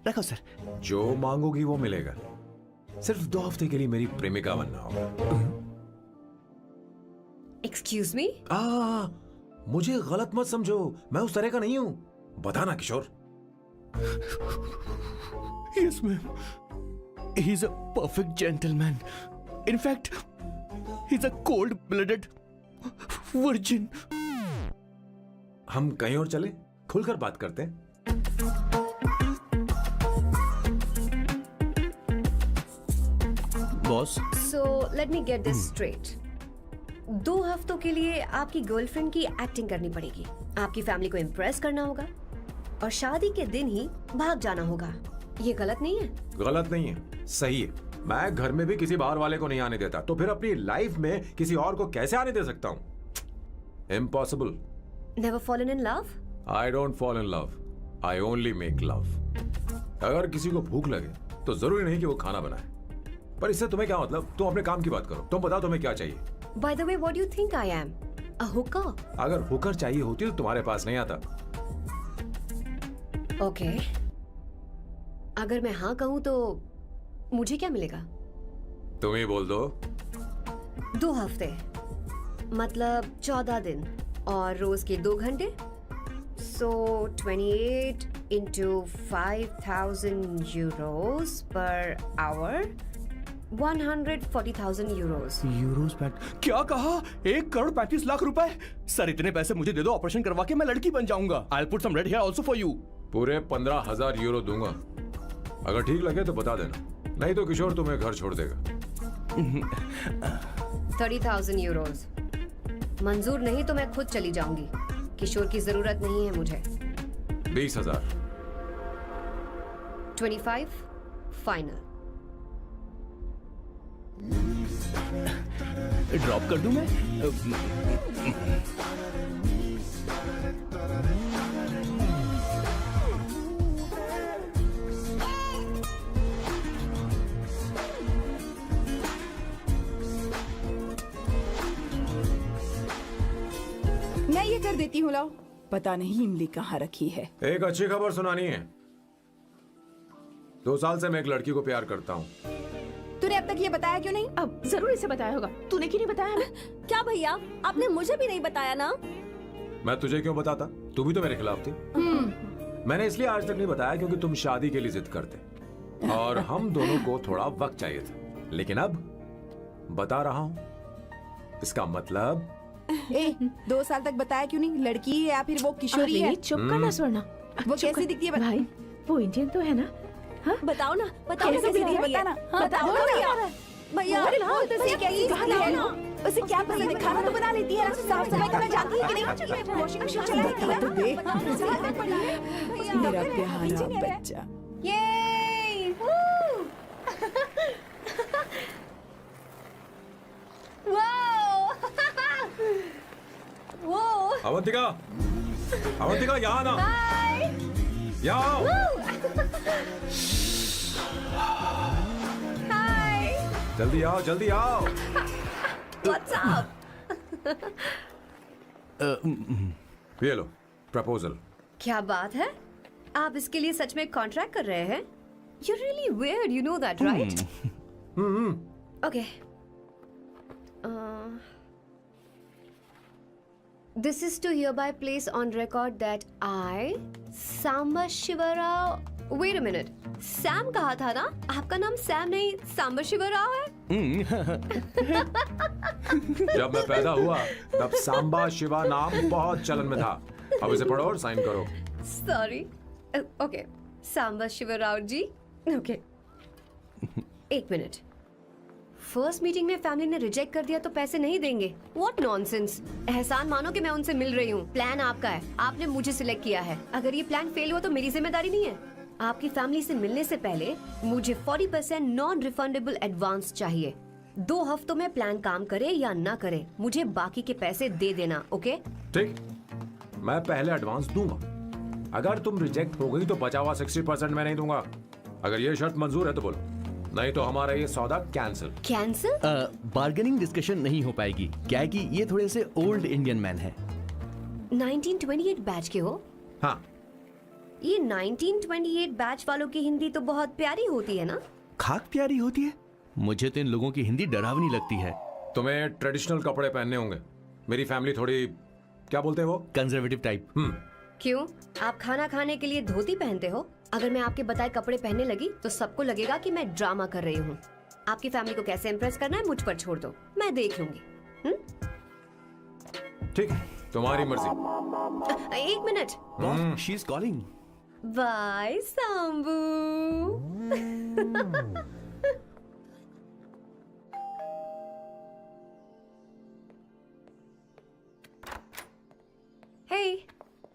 रखो सर। जो मांगोगी वो मिलेगा। सिर्फ 2 हफ्ते के लिए मेरी प्रेमिका बनना होगा। Excuse me? मुझे गलत मत समझो, मैं उस तरह का नहीं हूं। बताना किशोर। Yes ma'am, he's a perfect gentleman. In fact, he's a cold-blooded virgin. हम कहीं और चले, खुलकर बात करते हैं। Boss, so let me get this straight. 2 हफ्तों के लिए आपकी गर्लफ्रेंड की एक्टिंग करनी पड़ेगी, आपकी फैमिली को इम्प्रेस करना होगा, और शादी के दिन ही भाग जाना होगा। ये गलत नहीं है? गलत नहीं है, सही है। मैं घर में भी किसी बाहर वाले को नहीं आने देता, तो फिर अपनी लाइफ में किसी और को कैसे आने दे सकता हूं? Impossible. Never fallen in love? I don't fall in love, I only make love. अगर किसी को भूख लगे तो जरूरी नहीं कि वो खाना बनाए, पर इससे तुम्हें क्या मतलब? तुम अपने काम की बात करो। तुम बताओ तुम्हें क्या चाहिए? Bye the way, what do you think I am? A Hooker? अगर हुकर चाहिए होती तो तुम्हारे पास नहीं आता। ओके, अगर मैं हाँ कहूँ तो मुझे क्या मिलेगा? तुम ही बोल दो। 2 हफ्ते, मतलब 14 दिन, और रोज के 2 घंटे। सो 28 into 5,000 euros per hour, 140,000 euros. Euros PAT क्या कहा? 1,35,00,000 रुपए? सर इतने पैसे मुझे दे दो, ऑपरेशन करवा के मैं लड़की बन जाऊंगा। I'll put some red hair also for you. पूरे 15,000 यूरो दूंगा। अगर ठीक लगे तो बता देना, नहीं तो किशोर तुम्हें घर छोड़ देगा। 30,000 euros मंजूर नहीं तो मैं खुद चली जाऊंगी। किशोर की जरूरत नहीं है मुझे। 20,000। 25 फाइनल। ड्रॉप कर दूं मैं? मैं ये कर देती हूँ, लाओ। पता नहीं इमली कहाँ रखी है। एक अच्छी खबर सुनानी है। 2 साल से मैं एक लड़की को प्यार करता हूँ। तूने अब तक ये बताया क्यों नहीं? अब जरूर इसे बताया होगा। तूने क्यों नहीं बताया हमें? क्या भैया, आपने मुझे भी नहीं बताया ना? मैं तुझे क्यों बताता? तू भी तो मेरे खिलाफ थी। मैंने इसलिए आज तक नहीं बताया क्योंकि तुम शादी के लिए जिद करते और हम दोनों को थोड़ा वक्त चाहिए था। लेकिन अब बता रहा हूँ। इसका मतलब 2 साल तक बताया क्यों नहीं? लड़की है या फिर वो किशोरी है? अरे, चुप करना स्वर्णा। वो चुप कैसी कर। दिखती है? भाई वो इंडियन तो है ना? हाँ? बताओ ना, बताओ कैसे कैसी दिखती है? दिखती है? बता ना। हाँ, बताओ बोलो ना ना। भैया। भैया, अरे हाँ, बोलते से क्या ये कहाँ दिखती है है ना? ना? उसे क्या पसंद है? खाना तो बना लेती है, साफ सफाई करना जानती है कि नहीं? वॉशिंग मशीन चला है क्या? तो देख मेरा प्यारा बच्चा। ये वाओ वो अवंतिका, अवंतिका यहाँ ना, यहाँ आओ। हाय, जल्दी आओ, जल्दी आओ। What's up? ये लो प्रपोजल। क्या बात है? आप इसके लिए सच में कॉन्ट्रैक्ट कर रहे हैं? You're really weird, you know that, right? Okay. This is to hereby place on record that I, Samba Shivarao. Wait a minute. Sam कहा था ना? आपका नाम सैम नहीं सांबा शिवराव है? जब मैं पैदा हुआ तब सांबा शिवा नाम बहुत चलन में था। अब इसे पढ़ो और साइन करो। Sorry. Okay. सांबा शिवराव जी. Okay. 1 मिनट। फर्स्ट मीटिंग में फैमिली ने रिजेक्ट कर दिया तो पैसे नहीं देंगे? What nonsense! एहसान मानो कि मैं उनसे मिल रही हूँ। प्लान आपका है, आपने मुझे सिलेक्ट किया है। अगर ये प्लान फेल हुआ तो मेरी जिम्मेदारी नहीं है। आपकी फैमिली से मिलने से पहले मुझे 40% नॉन रिफंडेबल एडवांस चाहिए। 2 हफ्तों में प्लान काम करे या ना करे, मुझे बाकी के पैसे दे देना। ओके? ठीक, मैं पहले एडवांस दूंगा। अगर तुम रिजेक्ट हो गई तो बचा हुआ 60% मैं नहीं दूंगा। अगर ये शर्त मंजूर है तो बोलो, नहीं तो हमारा ये सौदा कैंसिल। कैंसिल? बार्गेनिंग डिस्कशन नहीं हो पाएगी। क्या है कि ये थोड़े से ओल्ड इंडियन मैन है। 1928 बैच के हो? हाँ। ये 1928 बैच वालों की हिंदी तो बहुत प्यारी होती है ना? खाक प्यारी होती है? मुझे तो इन लोगों की हिंदी डरावनी लगती है। तुम्हें ट्रेडिशनल कपड़े पहनने होंगे। मेरी फैमिली थोड़ी, क्या बोलते हैं वो, कंजर्वेटिव टाइप। क्यों? आप खाना खाने के लिए धोती पहनते हो? अगर मैं आपके बताए कपड़े पहनने लगी तो सबको लगेगा कि मैं ड्रामा कर रही हूँ। आपकी फैमिली को कैसे इम्प्रेस करना है मुझ पर छोड़ दो, मैं देख लूंगी। ठीक है, तुम्हारी मर्जी। 1 minute. She is calling. Bye Sambu. Hey,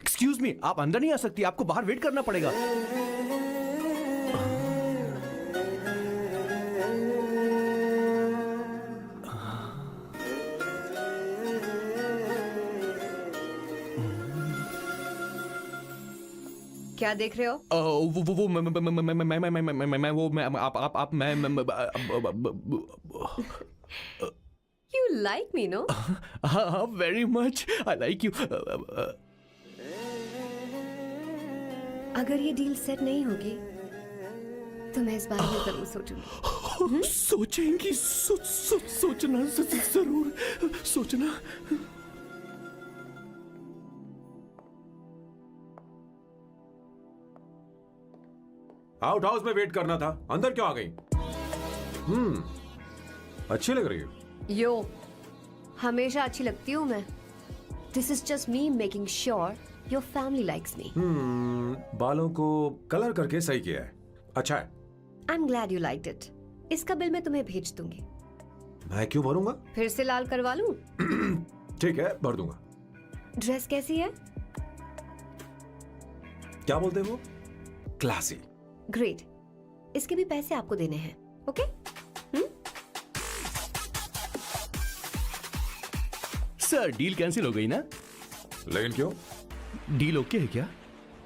excuse me, आप अंदर नहीं आ सकती, आपको बाहर वेट करना पड़ेगा। क्या देख रहे हो? वो मैं वो मैं आप मैं You like me, no? हाँ very much I like you अगर ये डील सेट नहीं होगी तो मैं इस बारे में जरूर सोचूंगी। सोचेंगी सोचना जरूर सोचना। आउट हाउस में वेट करना था, अंदर क्यों आ गई? अच्छी लग रही हो। यो, हमेशा अच्छी लगती हूँ मैं। This is just me making sure your family likes me. बालों को कलर करके सही किया है, अच्छा है। I am glad you liked it. इसका बिल मैं तुम्हें भेज दूंगी। मैं क्यों भरूंगा? फिर से लाल करवा लूं? ठीक है, भर दूंगा। ड्रेस कैसी है? क्या बोलते हो? क्लासी। ग्रेट। इसके भी पैसे आपको देने हैं, ओके? सर डील कैंसिल हो गई ना? लेकिन क्यों? डील ओके है क्या?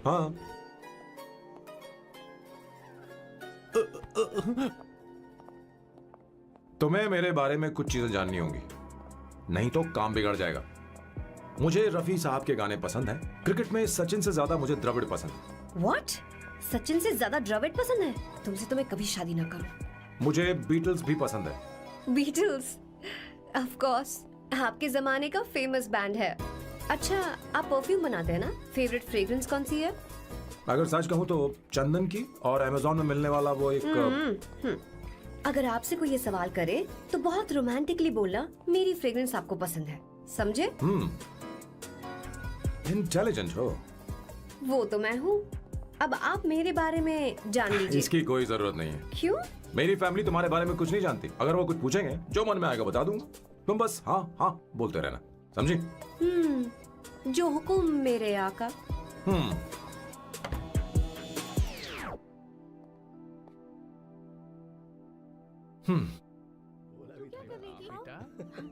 हाँ। तुम्हें मेरे बारे में कुछ चीजें जाननी होंगी, नहीं तो काम बिगड़ जाएगा। मुझे रफी साहब के गाने पसंद हैं। क्रिकेट में सचिन से ज्यादा मुझे द्रविड़ पसंद है। व्हाट? सचिन से ज्यादा द्रविड़ पसंद है? तुमसे तो मैं कभी शादी ना करूं। मुझे बीटल्स भी पसंद है। बीटल्स? ऑफ कोर्स, आपके जमाने का फेमस बैंड है। अच्छा, आप परफ्यूम बनाते हैं ना? फेवरेट फ्रेग्रेंस कौन सी है? अगर सच कहूं तो चंदन की, और अमेज़न में मिलने वाला वो एक अगर आपसे कोई ये सवाल करे तो बहुत रोमांटिकली बोलना मेरी फ्रेग्रेंस आपको पसंद है, समझे? इंटेलिजेंट हो। वो तो मैं हूँ। अब आप मेरे बारे में जान लीजिए। इसकी कोई जरूरत नहीं है। क्यों? मेरी फैमिली तुम्हारे बारे में कुछ नहीं जानती। अगर वो कुछ पूछेंगे, जो मन में आएगा बता दूंगा। तुम बस हाँ हाँ बोलते रहना, समझी? जो हुकुम मेरे आका।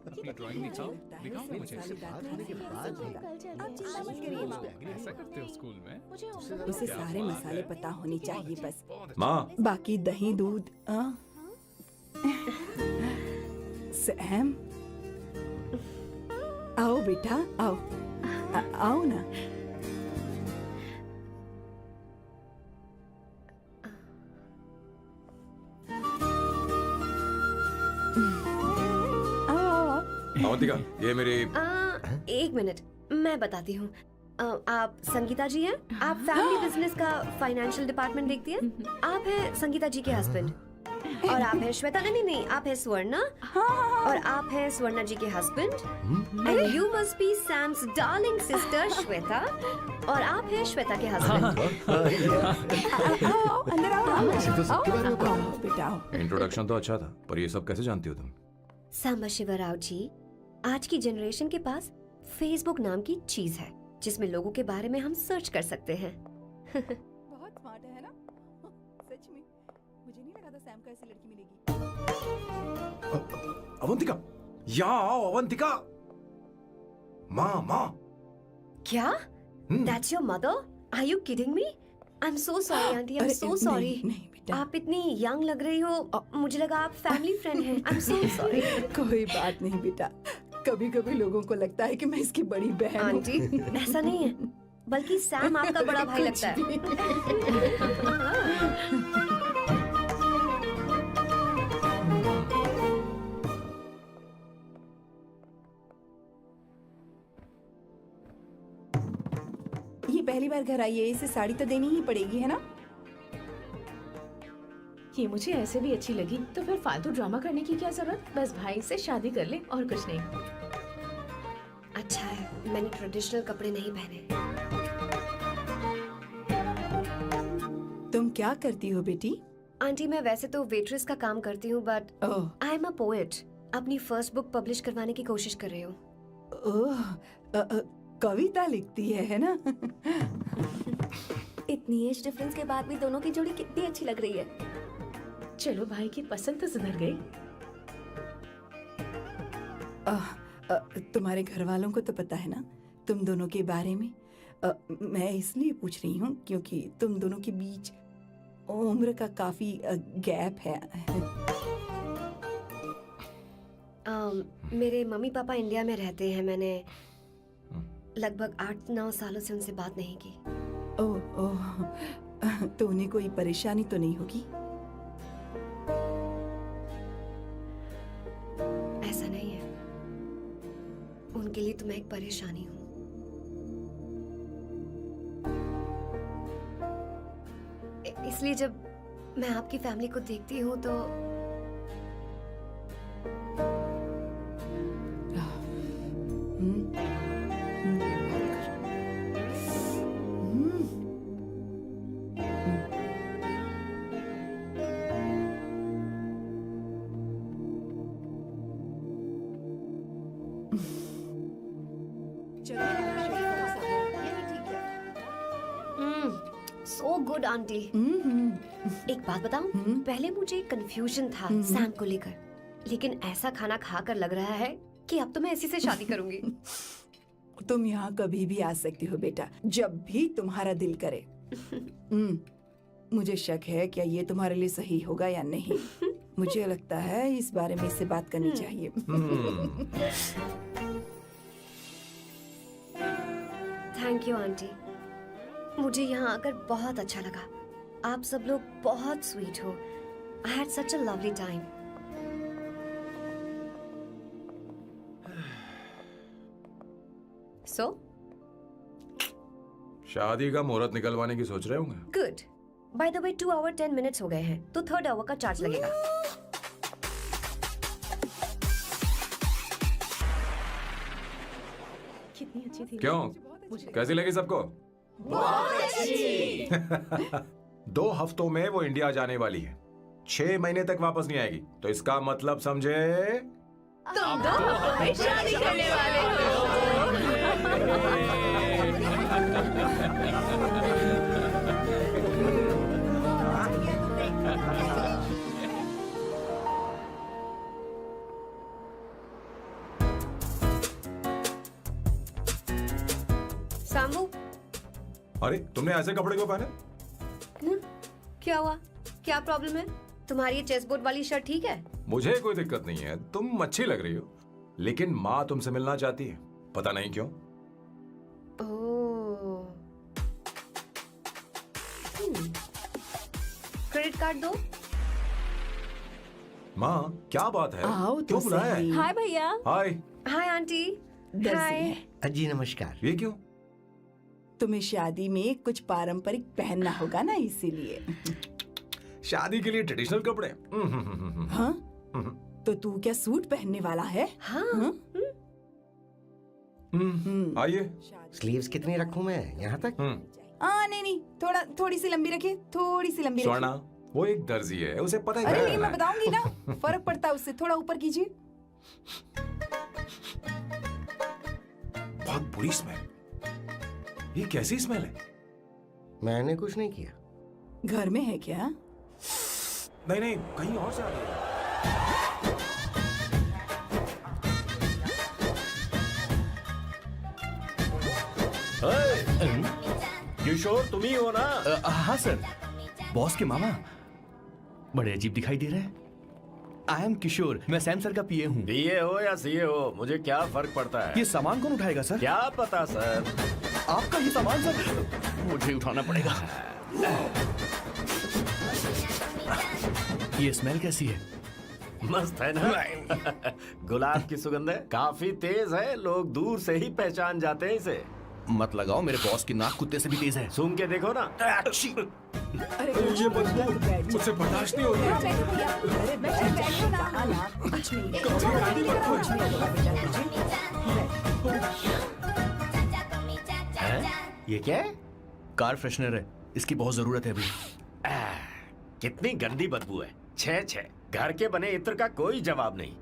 अपनी ड्राइंग दिखाओ, दिखाओ ना मुझे। ऐसा करते हो स्कूल में? उसे सारे मसाले पता होने चाहिए बस। माँ, बाकी दही दूध सैम, आओ बेटा आओ। आओ ना। अवंतिका, ये मेरी। एक मिनट, मैं बताती हूँ। आप संगीता जी हैं? आप फैमिली बिजनेस का फाइनेंशियल डिपार्टमेंट देखती हैं? आप हैं संगीता जी के हस्बैंड। और आप हैं श्वेता। नहीं, आप हैं स्वर्णा। और आप हैं स्वर्णा जी के husband. And you must be Sam's darling sister Shweta. और आप हैं श्वेता के हस्बैंड। आओ अंदर आओ बेटा आओ। इंट्रोडक्शन तो अच्छा था, पर ये सब कैसे जानती हो तुम? सांबा शिवराव जी, आज की जनरेशन के पास फेसबुक नाम की चीज है जिसमें लोगों के बारे में हम सर्च कर सकते हैं। बहुत स्मार्ट है ना? सच में मुझे नहीं लगा था सैम को ऐसी लड़की मिलेगी। अवंतिका, यहाँ आओ अवंतिका। माँ। क्या? That's your mother? Are you kidding me? I'm so sorry, auntie. I'm so sorry. नहीं बेटा। आप इतनी यंग लग रही हो, मुझे लगा आप फैमिली फ्रेंड हैं। I'm so sorry. कोई बात नहीं बेटा, कभी कभी लोगों को लगता है कि मैं इसकी बड़ी बहन हूँ। आंटी, ऐसा नहीं है, बल्कि सैम आपका बड़ा भाई लगता है। ये पहली बार घर आई है, इसे साड़ी तो देनी ही पड़ेगी, है ना? ये मुझे ऐसे भी अच्छी लगी, तो फिर फालतू ड्रामा करने की क्या जरूरत? बस भाई से शादी कर ले और कुछ नहीं। अच्छा है, मैंने ट्रेडिशनल कपड़े नहीं पहने। तुम क्या करती हो बेटी? आंटी, मैं वैसे तो वेट्रेस का काम करती हूँ, but oh I am a poet. अपनी फर्स्ट बुक पब्लिश करवाने की कोशिश कर रही हूँ। ओह, कविता लिखती है ना? इतनी एज डिफरेंस के बाद भी दोनों की जोड़ी कितनी अच्छी लग रही है। चलो, भाई की पसंद तो सुधर गई। तुम्हारे घर वालों को तो पता है ना तुम दोनों के बारे में, मैं इसलिए पूछ रही हूँ क्योंकि तुम दोनों के बीच उम्र का काफी गैप है। मेरे मम्मी पापा इंडिया में रहते हैं। मैंने लगभग 8-9 सालों से उनसे बात नहीं की। ओह ओह, तो उन्हें कोई परेशानी तो नहीं होगी? ऐसा नहीं है, उनके लिए तो मैं एक परेशानी हूँ। इसलिए जब मैं आपकी फैमिली को देखती हूँ तो सो गुड आंटी। एक बात बताऊं, पहले मुझे कंफ्यूजन था सैम को लेकर, लेकिन ऐसा खाना खाकर लग रहा है कि अब तो मैं इसी से शादी करूंगी। तुम यहाँ कभी भी आ सकती हो बेटा, जब भी तुम्हारा दिल करे। मुझे शक है क्या ये तुम्हारे लिए सही होगा या नहीं। मुझे लगता है इस बारे में इससे बात करनी चाहिए। थैंक यू आंटी, मुझे यहाँ आकर बहुत अच्छा लगा। आप सब लोग बहुत स्वीट हो। I had such a lovely time. So शादी का मुहूर्त निकलवाने की सोच रहे होंगे। Good. By the way 2 hour 10 minutes हो गए हैं, तो 3rd आवर का चार्ज लगेगा। कितनी अच्छी थी। क्यों, कैसी लगी सबको? बहुत अच्छी। 2 हफ्तों में वो इंडिया जाने वाली है, 6 महीने तक वापस नहीं आएगी। तो इसका मतलब समझे, तुम दो हमें शादी करने वाले हो। सामू, अरे तुमने ऐसे कपड़े क्यों पहने? क्या हुआ? क्या प्रॉब्लम है? तुम्हारी ये चेस्ट बोर्ड वाली शर्ट ठीक है? मुझे कोई दिक्कत नहीं है, तुम अच्छी लग रही हो, लेकिन माँ तुमसे मिलना चाहती है, पता नहीं क्यों। ओह, क्रेडिट कार्ड दो। माँ क्या बात है, आओ तो क्यों बुलाया है? सही। हाय भैया। हाय। Hi aunty. दर्जी हाय। है। जी नमस्कार। ये क्यों? तुम्हें शादी में कुछ पारंपरिक पहनना होगा ना, इसीलिए। शादी के लिए ट्रेडिशनल कपड़े? हाँ, तो तू क्या सूट पहनने वाला है? हाँ। आइए। स्लीव्स कितनी रखूं मैं, यहाँ तक? नहीं, थोड़ी सी लंबी रखिए, थोड़ी सी लंबी स्वर्णा, रखिए। वो एक दर्जी है, उसे पता अरे है। नहीं, मैं बताऊंगी ना, फर्क पड़ता है उससे। थोड़ा ऊपर कीजिए। बहुत बुरी स्मेल। ये कैसी स्मेल है? मैंने कुछ नहीं किया। घर में है क्या? नहीं नहीं, कहीं और से आ रही है। किशोर तुम ही हो ना? हाँ सर, बॉस के मामा। बड़े अजीब दिखाई दे रहे हैं। आई एम किशोर, मैं सैम सर का पीए हूँ। बीए हो या सीए हो, मुझे क्या फर्क पड़ता है? ये सामान कौन उठाएगा सर? क्या पता सर। आपका ही सामान सर, मुझे उठाना पड़ेगा। ये स्मेल कैसी है? मस्त है ना? गुलाब की सुगंध है, काफी तेज है, लोग दूर से ही पहचान जाते हैं इसे। मत लगाओ, मेरे बॉस की नाक कुत्ते से भी तेज है। सूंघ के देखो ना। अरे ये बदबू मुझसे बर्दाश्त नहीं हो रही है। बैठो भैया। अरे बैठो ना, कुछ नहीं। कुछ नहीं। ये क्या है? कार फ्रेशनर है, इसकी बहुत जरूरत है अभी। कितनी गंदी बदबू है। छे घर के बने इत्र का कोई जवाब नहीं।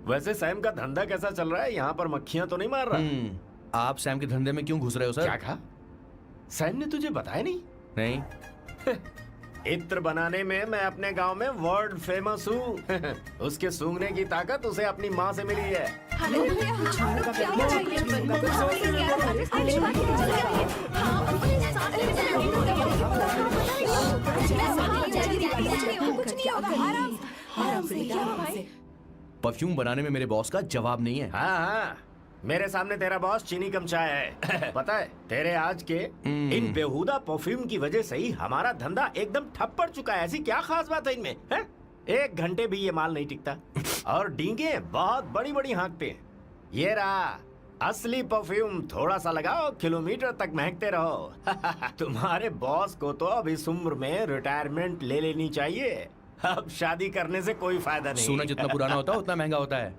वैसे सैम का धंधा कैसा चल रहा है? यहाँ पर मक्खियां तो नहीं मार रहा? आप सैम के धंधे में क्यों घुस रहे हो सर? क्या कहा? सैम ने तुझे बताया नहीं? नहीं। इत्र बनाने में मैं अपने गांव में वर्ल्ड फेमस हूँ। उसके सूंघने की ताकत उसे अपनी माँ से मिली है। परफ्यूम बनाने में मेरे बॉस का जवाब नहीं है। हाँ हाँ, मेरे सामने तेरा बॉस चीनी कम चाय है। पता है तेरे आज के इन बेहुदा परफ्यूम की वजह से ही हमारा धंधा एकदम ठप पड़ चुका है। ऐसी क्या खास बात है इनमें है? 1 घंटे भी ये माल नहीं टिकता और डींगे बहुत बड़ी बड़ी हाँकते हैं। ये रहा असली परफ्यूम, थोड़ा सा लगाओ किलोमीटर तक महकते रहो। तुम्हारे बॉस को तो अब इस उम्र में रिटायरमेंट ले लेनी चाहिए। अब शादी करने से कोई फायदा नहीं। सोना जितना पुराना होता है उतना महंगा होता है।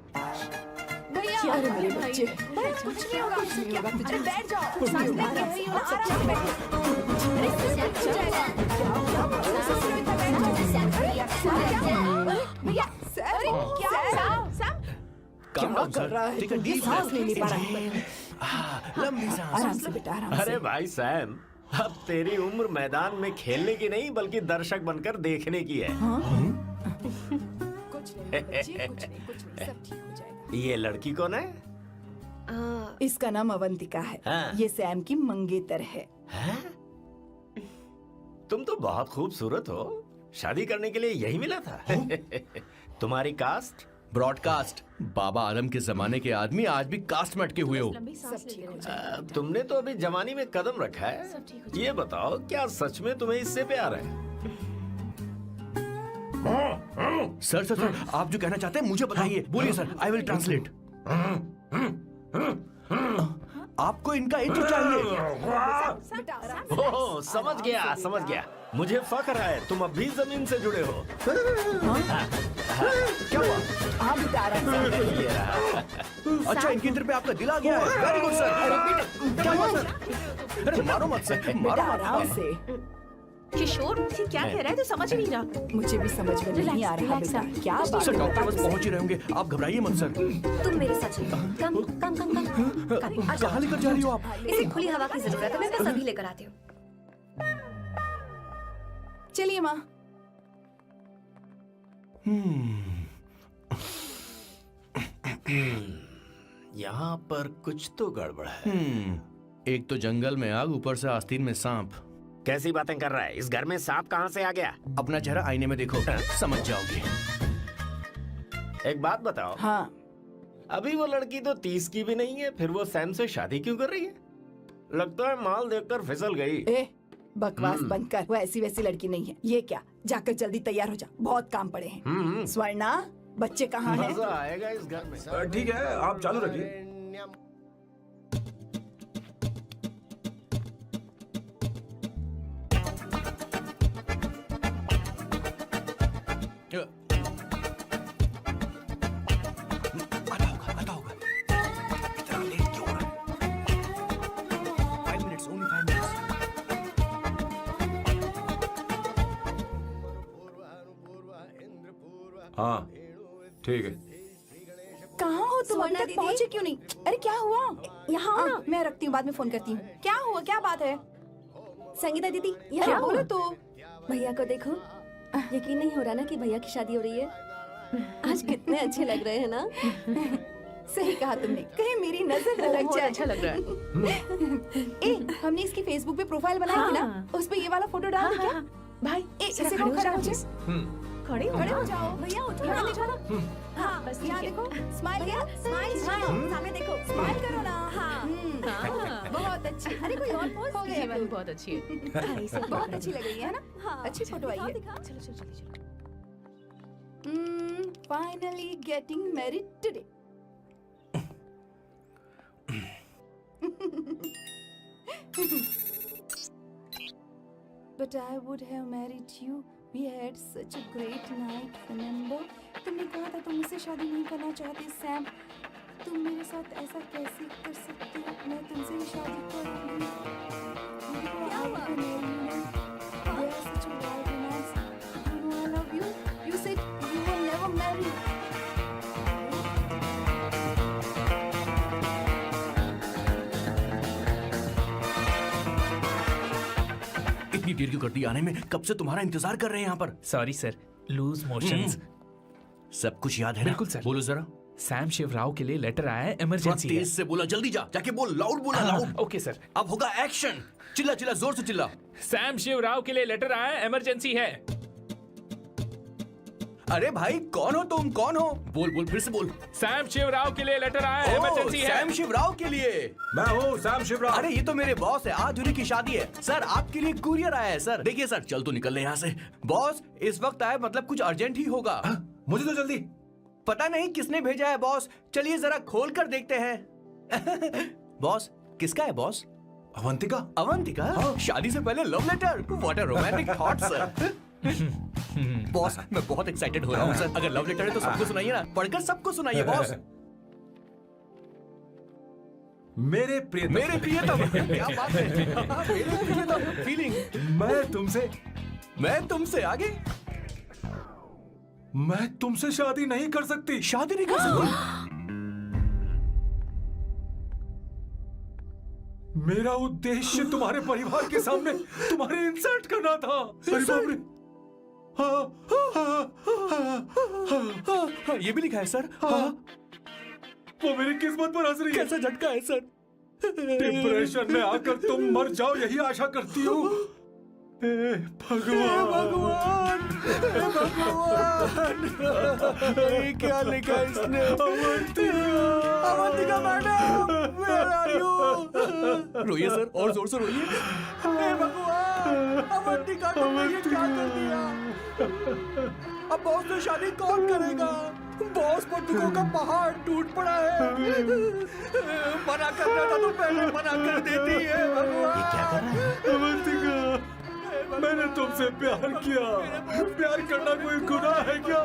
क्या रे मेरे बच्चे, कुछ नहीं होगा, तुझे बैठ जाओ, सांस लेके रही हो, आराम से क्या कर रहा है? तू ये सांस नहीं ले पा रहा है। लंबी सांस। आराम से बेटा, आराम से। अरे भाई सैम, अब तेरी उम्र मैदान में खेलने की नहीं बल्कि दर्शक बनकर देखने की है। कुछ नहीं बच्चे, कुछ नहीं, सब ठीक हो जाएगा। ये लड़की कौन है? इसका नाम अवंतिका है। हाँ। ये सैम की मंगेतर है। हैं? तुम तो बहुत खूबसूरत हो, शादी करने के लिए यही मिला था। तुम्हारी कास्ट? ब्रॉडकास्ट। बाबा आलम के जमाने के आदमी आज भी कास्ट में अटके हुए हो। लंबी सांस ले लेना। तुमने तो अभी जवानी में कदम रखा है। ये बताओ क्या सच में तुम्हें इससे प्यार है? सर सर सर, आप जो कहना चाहते हैं मुझे बताइए। बोलिए सर, आई विल ट्रांसलेट। आपको इनका इंट्रो चाहिए। ओह, समझ गया। मुझे फख्र है तुम अब भी जमीन से जुड़े हो। क्या हुआ? हाँ बेटा, आराम से। ये रहा। अच्छा, इनके इंटर पे आपका दिल आ गया है। Very good sir. अरे बेटे, क्या हुआ सर? अरे मारो मत सर, मारो बेटा, मत। आराम से। किशोर ये क्या कह रहा है? तो समझ नहीं रहा। मुझे भी समझ में नहीं आ रहा Relax, बेटा, relax, क्या बात सर है? डॉक्टर बस पहुंच ही रहे होंगे, आप घबराइए मत सर। तुम मेरे साथ चलो। कम कम कम कम कम। कहाँ लेकर जा रही हो आप? इसे खुली हवा की जरूरत है, मैं बस अभी लेकर आती हूँ। चलिए माँ। यहाँ पर कुछ तो गड़बड़ है। एक तो जंगल में आग, ऊपर से आस्तीन में सांप। कैसी बातें कर रहा है? इस घर में सांप कहाँ से आ गया? अपना चेहरा आईने में देखो, समझ जाओगे। एक बात बताओ। हाँ, अभी वो लड़की तो 30 की भी नहीं है, फिर वो सैम से शादी क्यों कर रही है? लगता है माल देखकर फिसल गई। ए बकवास बंद कर, वो ऐसी वैसी लड़की नहीं है। ये क्या, जाकर जल्दी तैयार हो जा, बहुत काम पड़े हैं। स्वर्णा, बच्चे कहाँ हैं? मजा आएगा इस घर में। ठीक है, आप चालू रखिए। आता होगा। इतना लेट क्यों हो रहा है? 5 minutes, only 5 minutes। हाँ ठीक है। कहाँ हो तुम? अभी तक पहुँचे क्यों नहीं? अरे क्या हुआ? यहाँ आओ ना। मैं रखती हूँ, बाद में फोन करती हूँ। क्या हुआ, क्या बात है? संगीता दीदी, क्या यहाँ बोलो तो? भैया को देखो। यकीन नहीं हो रहा ना कि भैया की शादी हो रही है। आज कितने अच्छे लग रहे हैं ना। सही कहा तुमने, कहीं मेरी नजर न लग बहुत जाए। अच्छा लग रहा है। ए, हमने इसकी फेसबुक पे प्रोफाइल बनाई थी ना, उस पे ये वाला फोटो डाल दे क्या? भाई ए, जरा इसे खड़े हो खड़ा जाओ हो प्लीज। खड़े हो खड़े हो जाओ। जाओ। भैया उठो यहाँ ना। ले जाना। हाँ, बस यहाँ ठीक है। देखो, स्माइल भैया स्माइल सामने देखो। स्माइल करो ना। हाँ। बहुत अच्छी। अरे कोई और पोज हो ये गया। वाली बहुत अच्छी है। बहुत अच्छी लग रही है ना? हाँ, अच्छी फोटो आई है। चलो चलो जल्दी चलो। Finally getting married today. But I would have married you. We had such a great night. Remember? तुमने कहा था तुम मुझसे शादी नहीं करना चाहते सैम। तुम मेरे साथ ऐसा कैसे कर सकते हो? मैं तुमसे ही शादी करूंगी। क्या हुआ? We are such a wild romance. You know I love you. You said you will never marry. इतनी देर क्यों कर दी आने में? कब से तुम्हारा इंतजार कर रहे हैं यहाँ पर। Sorry sir, loose motions. सब कुछ याद है ना? बिल्कुल, सर। बोलो जरा। सैम शिवराव के लिए लेटर आया है, थोड़ा इमरजेंसी है। तेज से बोला, जल्दी जा, जाके बोल, लाउड बोला, लाउड। Okay sir. अब होगा एक्शन। चिल्ला चिल्ला, जोर से चिल्ला। सैम शिवराव के लिए लेटर आया है, इमरजेंसी है। अरे भाई, कौन हो तुम, कौन हो? बोल बोल, फिर से बोल। सैम शिवराव के लिए लेटर आया है, इमरजेंसी है। सैम शिवराव के लिए। मैं हूँ सैम शिवराव। अरे ये तो मेरे बॉस है, आज उन्हीं की शादी है। सर आपके लिए कुरियर आया है सर। देखिए सर, चल तो निकल ले यहाँ से। बॉस इस वक्त आए, मतलब कुछ अर्जेंट ही होगा। मुझे तो जल्दी। पता नहीं किसने भेजा है बॉस, चलिए जरा खोल कर देखते हैं। बॉस, किसका है बॉस? अवंतिका। अवंतिका? शादी से पहले love letter? What a romantic thought sir. Boss, मैं बहुत एक्साइटेड हो रहा हूँ सर। अगर लव लेटर है तो सबको सुनाइए ना, पढ़कर सबको सुनाइए बॉस। मेरे प्रियतम। मेरे प्रियतम, क्या बात है। मेरे प्रियतम, फीलिंग। मैं तुमसे आगे। मैं तुमसे शादी नहीं कर सकती। शादी नहीं कर सकती? मेरा उद्देश्य तुम्हारे परिवार के सामने तुम्हारे इंसल्ट करना था। अरे बाप रे। हाँ, ये भी लिखा है सर। वो मेरी किस्मत पर हंस रही है। कैसा झटका है सर। डिप्रेशन में आकर तुम मर जाओ, यही आशा करती हूँ। भगवान, ये क्या लिखा इसने? Avantika madam, where are you? रोइए सर, और जोर से रोइए। हे भगवान, अवंतिका तुमने ये क्या कर दिया? अब बॉस से शादी कौन करेगा? बॉस पर दुखों का पहाड़ टूट पड़ा है। मना करना था तो पहले मना कर देती है। भगवान, ये क्या कर रहा है? अवंतिका, मैंने तुमसे प्यार किया। प्यार करना कोई गुनाह है क्या?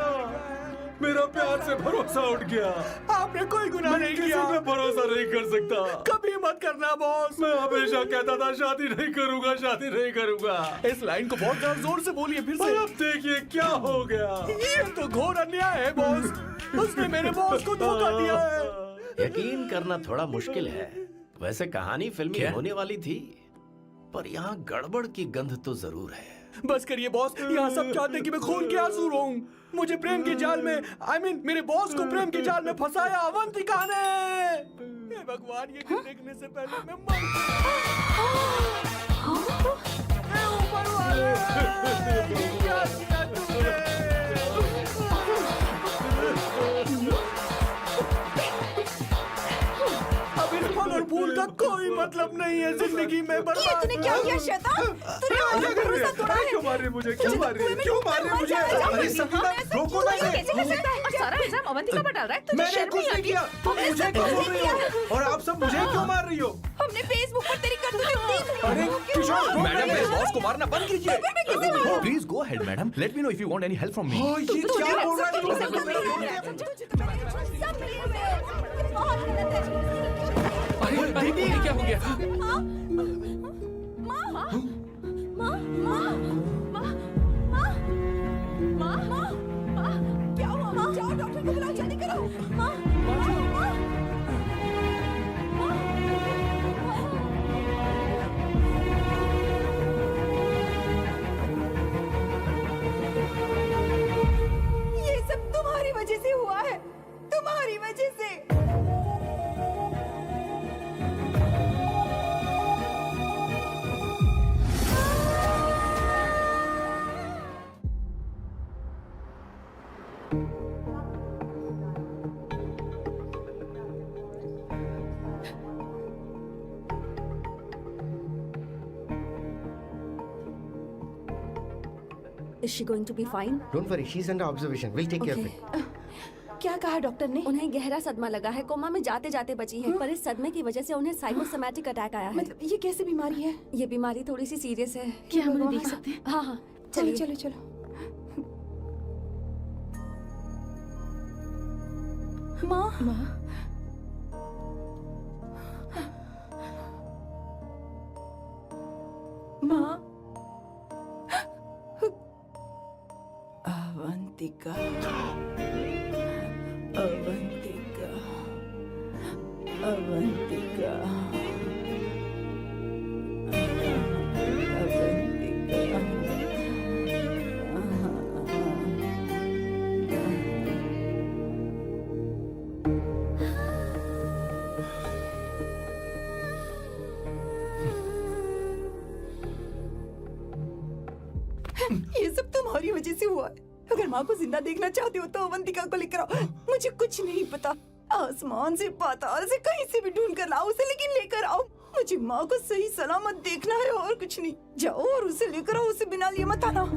मेरा प्यार से भरोसा उठ गया। आपने कोई गुनाह नहीं किया। किसी पे भरोसा नहीं कर सकता। कभी मत करना बॉस। मैं हमेशा कहता था शादी नहीं करूंगा, शादी नहीं करूंगा। इस लाइन को बहुत ज्यादा जोर से बोलिए फिर से। अब देखिए क्या हो गया। ये तो घोर अन्याय है बॉस। उसने मेरे बॉस को धोखा दिया है। यकीन करना थोड़ा मुश्किल है। वैसे कहानी फिल्मी होने वाली थी, पर यहाँ गड़बड़ की गंध तो जरूर है। बस करिए बॉस, यहाँ सब चाहते हैं कि मैं खून के आंसू रोऊं। मुझे प्रेम के जाल में, मेरे बॉस को प्रेम के जाल में फंसाया अवंतिका ने। हे भगवान, ये देखने से पहले मैं मर। हे ऊपर वाले, ये क्या किया तुमने? अब इस फल और फूल का कोई मतलब नहीं है जिंदगी में। ये तूने क्या किया शैतान? तूने हमारा भरोसा तोड़ा है। क्यों मार रही मुझे? क्यों मार रही? क्यों मार रही मुझे? अरे संगीता, रोको ना इसे। कैसे कर सकता है? और सारा इल्जाम अवंतिका पर डाल रहा है। तुझे मैंने शर्म कुछ नहीं नहीं आती? किया। तुम मुझे क्यों बोल रही हो? और आप सब मुझे क्यों मार रही हो? हमने फेसबुक पर तेरी करतूतें देख ली। अरे किशोर, मैडम, मेरे बॉस को मारना बंद कीजिए। Please go ahead madam, let me know if you want any help from me. ये क्या बोल रहा है तू? सब मिले हुए हैं। ये बहुत गलत है। अरे दीदी, क्या हो गया? माँ, माँ, माँ, माँ, माँ, माँ, माँ, माँ, माँ, क्या हुआ? माँ, जाओ डॉक्टर को बुलाओ, जल्दी करो। माँ, माँ, माँ, ये सब तुम्हारी वजह से हुआ है, तुम्हारी वजह से। Is she going to be fine? Don't worry, she's under observation. We'll take care of it. क्या कहा डॉक्टर ने? उन्हें गहरा सदमा लगा है, कोमा में जाते जाते बची है। पर इस सदमे की वजह से उन्हें साइकोसोमैटिक अटैक आया है। मतलब ये कैसी बीमारी है? ये बीमारी थोड़ी सी सीरियस है। क्या हम उन्हें देख सकते हैं? हाँ हाँ, चलो चलिए। चलो चलो। माँ, माँ, माँ, अवंतिका, अवंतिका, अवंतिका, अवंतिका। ये सब तुम्हारी वजह से हुआ है। अगर माँ को जिंदा देखना चाहते हो तो अवंतिका को लेकर आओ। मुझे कुछ नहीं पता, आसमान से पाताल से कहीं से भी ढूंढ कर लाओ उसे, लेकिन लेकर आओ। मुझे माँ को सही सलामत देखना है और कुछ नहीं। जाओ और उसे लेकर आओ, उसे बिना लिए मत आना।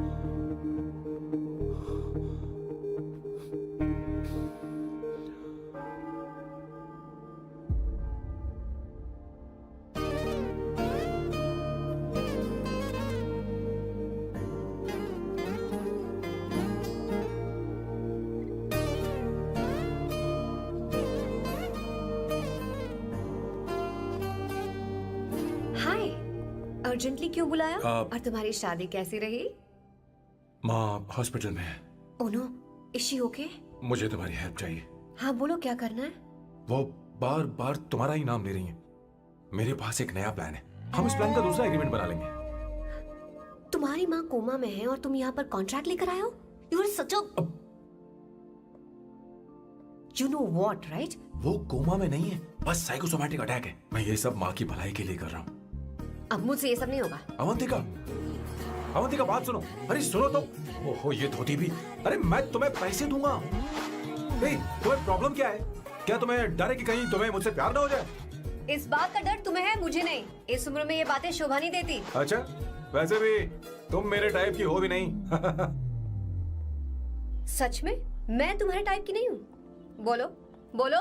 हाय, अर्जेंटली क्यों बुलाया? आप- और तुम्हारी शादी कैसी रही? माँ हॉस्पिटल में है। Oh no, is she okay? मुझे तुम्हारी हेल्प चाहिए। हाँ बोलो, क्या करना है? वो बार बार तुम्हारा ही नाम ले रही हैं। मेरे पास एक नया प्लान है, हम इस प्लान का दूसरा एग्रीमेंट बना लेंगे। तुम्हारी माँ कोमा में है और तुम यहाँ पर कॉन्ट्रैक्ट लेकर आए हो? You are such a you know what, right? वो कोमा में नहीं है, बस साइकोसोमैटिक अटैक है। मैं ये सब माँ की भलाई के लिए कर रहा हूँ। अब मुझसे ये सब नहीं होगा। अवंतिका, अवंतिका बात सुनो। अरे सुनो तो। ओहो ये धोती भी। अरे मैं तुम्हें पैसे दूंगा। तुम्हें प्रॉब्लम क्या है? क्या तुम्हें डर है कि कहीं तुम्हें मुझसे प्यार ना हो जाए? इस बात का डर तुम्हें है, मुझे नहीं। इस उम्र में ये बातें शोभा नहीं देती। अच्छा, वैसे भी तुम मेरे टाइप की हो भी नहीं। सच में मैं तुम्हारे टाइप की नहीं हूँ? बोलो बोलो।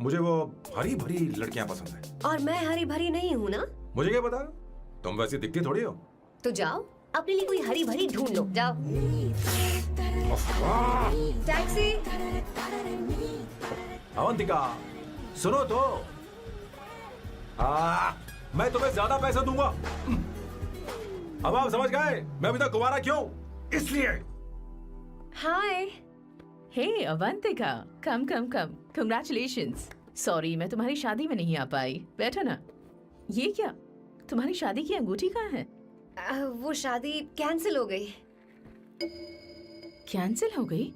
मुझे वो हरी भरी लड़कियां पसंद है। और मैं हरी भरी नहीं हूँ ना? मुझे क्या पता, तुम वैसी दिखती थोड़ी हो। तो जाओ अपने लिए कोई हरी भरी ढूंढ लो, जाओ। टैक्सी। अवंतिका सुनो तो। मैं तुम्हें ज्यादा पैसा दूंगा। अब आप समझ गए मैं अभी तक कुंवारा क्यों? इसलिए। हाय। हे अवंतिका, कम कम कम, कंग्रेचुलेशंस। सॉरी मैं तुम्हारी शादी में नहीं आ पाई। बैठो ना। ये क्या, तुम्हारी शादी की अंगूठी कहाँ है? वो शादी कैंसिल हो गई। कैंसिल हो गई?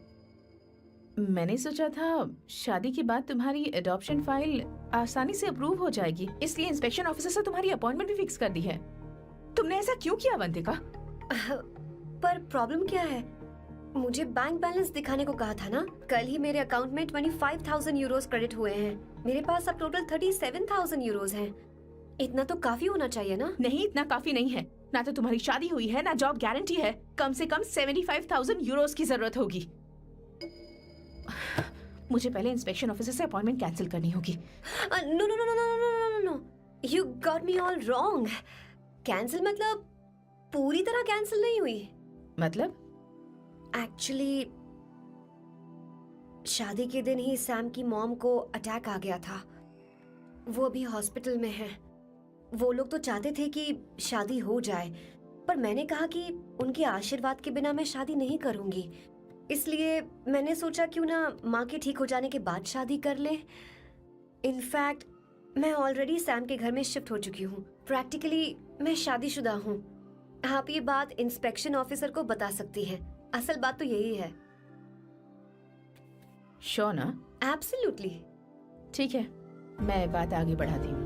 मैंने सोचा था शादी के बाद तुम्हारी एडॉप्शन फाइल आसानी से अप्रूव हो जाएगी, इसलिए इंस्पेक्शन ऑफिसर से तुम्हारी अपॉइंटमेंट भी फिक्स कर दी है। तुमने ऐसा क्यों किया अवंतिका? पर प्रॉब्लम क्या है? मुझे बैंक बैलेंस दिखाने को कहा था ना। कल ही मेरे अकाउंट में 25,000 यूरोस क्रेडिट हुए हैं। मेरे पास अब टोटल 37,000 यूरोस हैं। इतना तो काफी होना चाहिए ना? नहीं, इतना काफी नहीं है। ना तो तुम्हारी शादी हुई है, ना जॉब गारंटी है। कम से कम 75,000 यूरोस की जरूरत होगी। मुझे पहले इंस्पेक्शन ऑफिसर से अपॉइंटमेंट कैंसिल करनी होगी। No no no no no no no no, you got me all wrong. Cancel मतलब पूरी तरह कैंसिल नहीं हुई। मतलब? एक्चुअली शादी के दिन ही सैम की मॉम को अटैक आ गया था। वो अभी हॉस्पिटल में है। वो लोग तो चाहते थे कि शादी हो जाए, पर मैंने कहा कि उनके आशीर्वाद के बिना मैं शादी नहीं करूंगी। इसलिए मैंने सोचा क्यों ना माँ के ठीक हो जाने के बाद शादी कर ले। इनफैक्ट मैं ऑलरेडी सैम के घर में शिफ्ट हो चुकी हूँ। प्रैक्टिकली मैं शादीशुदा हूँ। आप ये बात इंस्पेक्शन ऑफिसर को बता सकती हैं। असल बात तो यही है। श्योर ना? एब्सोल्युटली। ठीक है, मैं बात आगे बढ़ाती हूँ।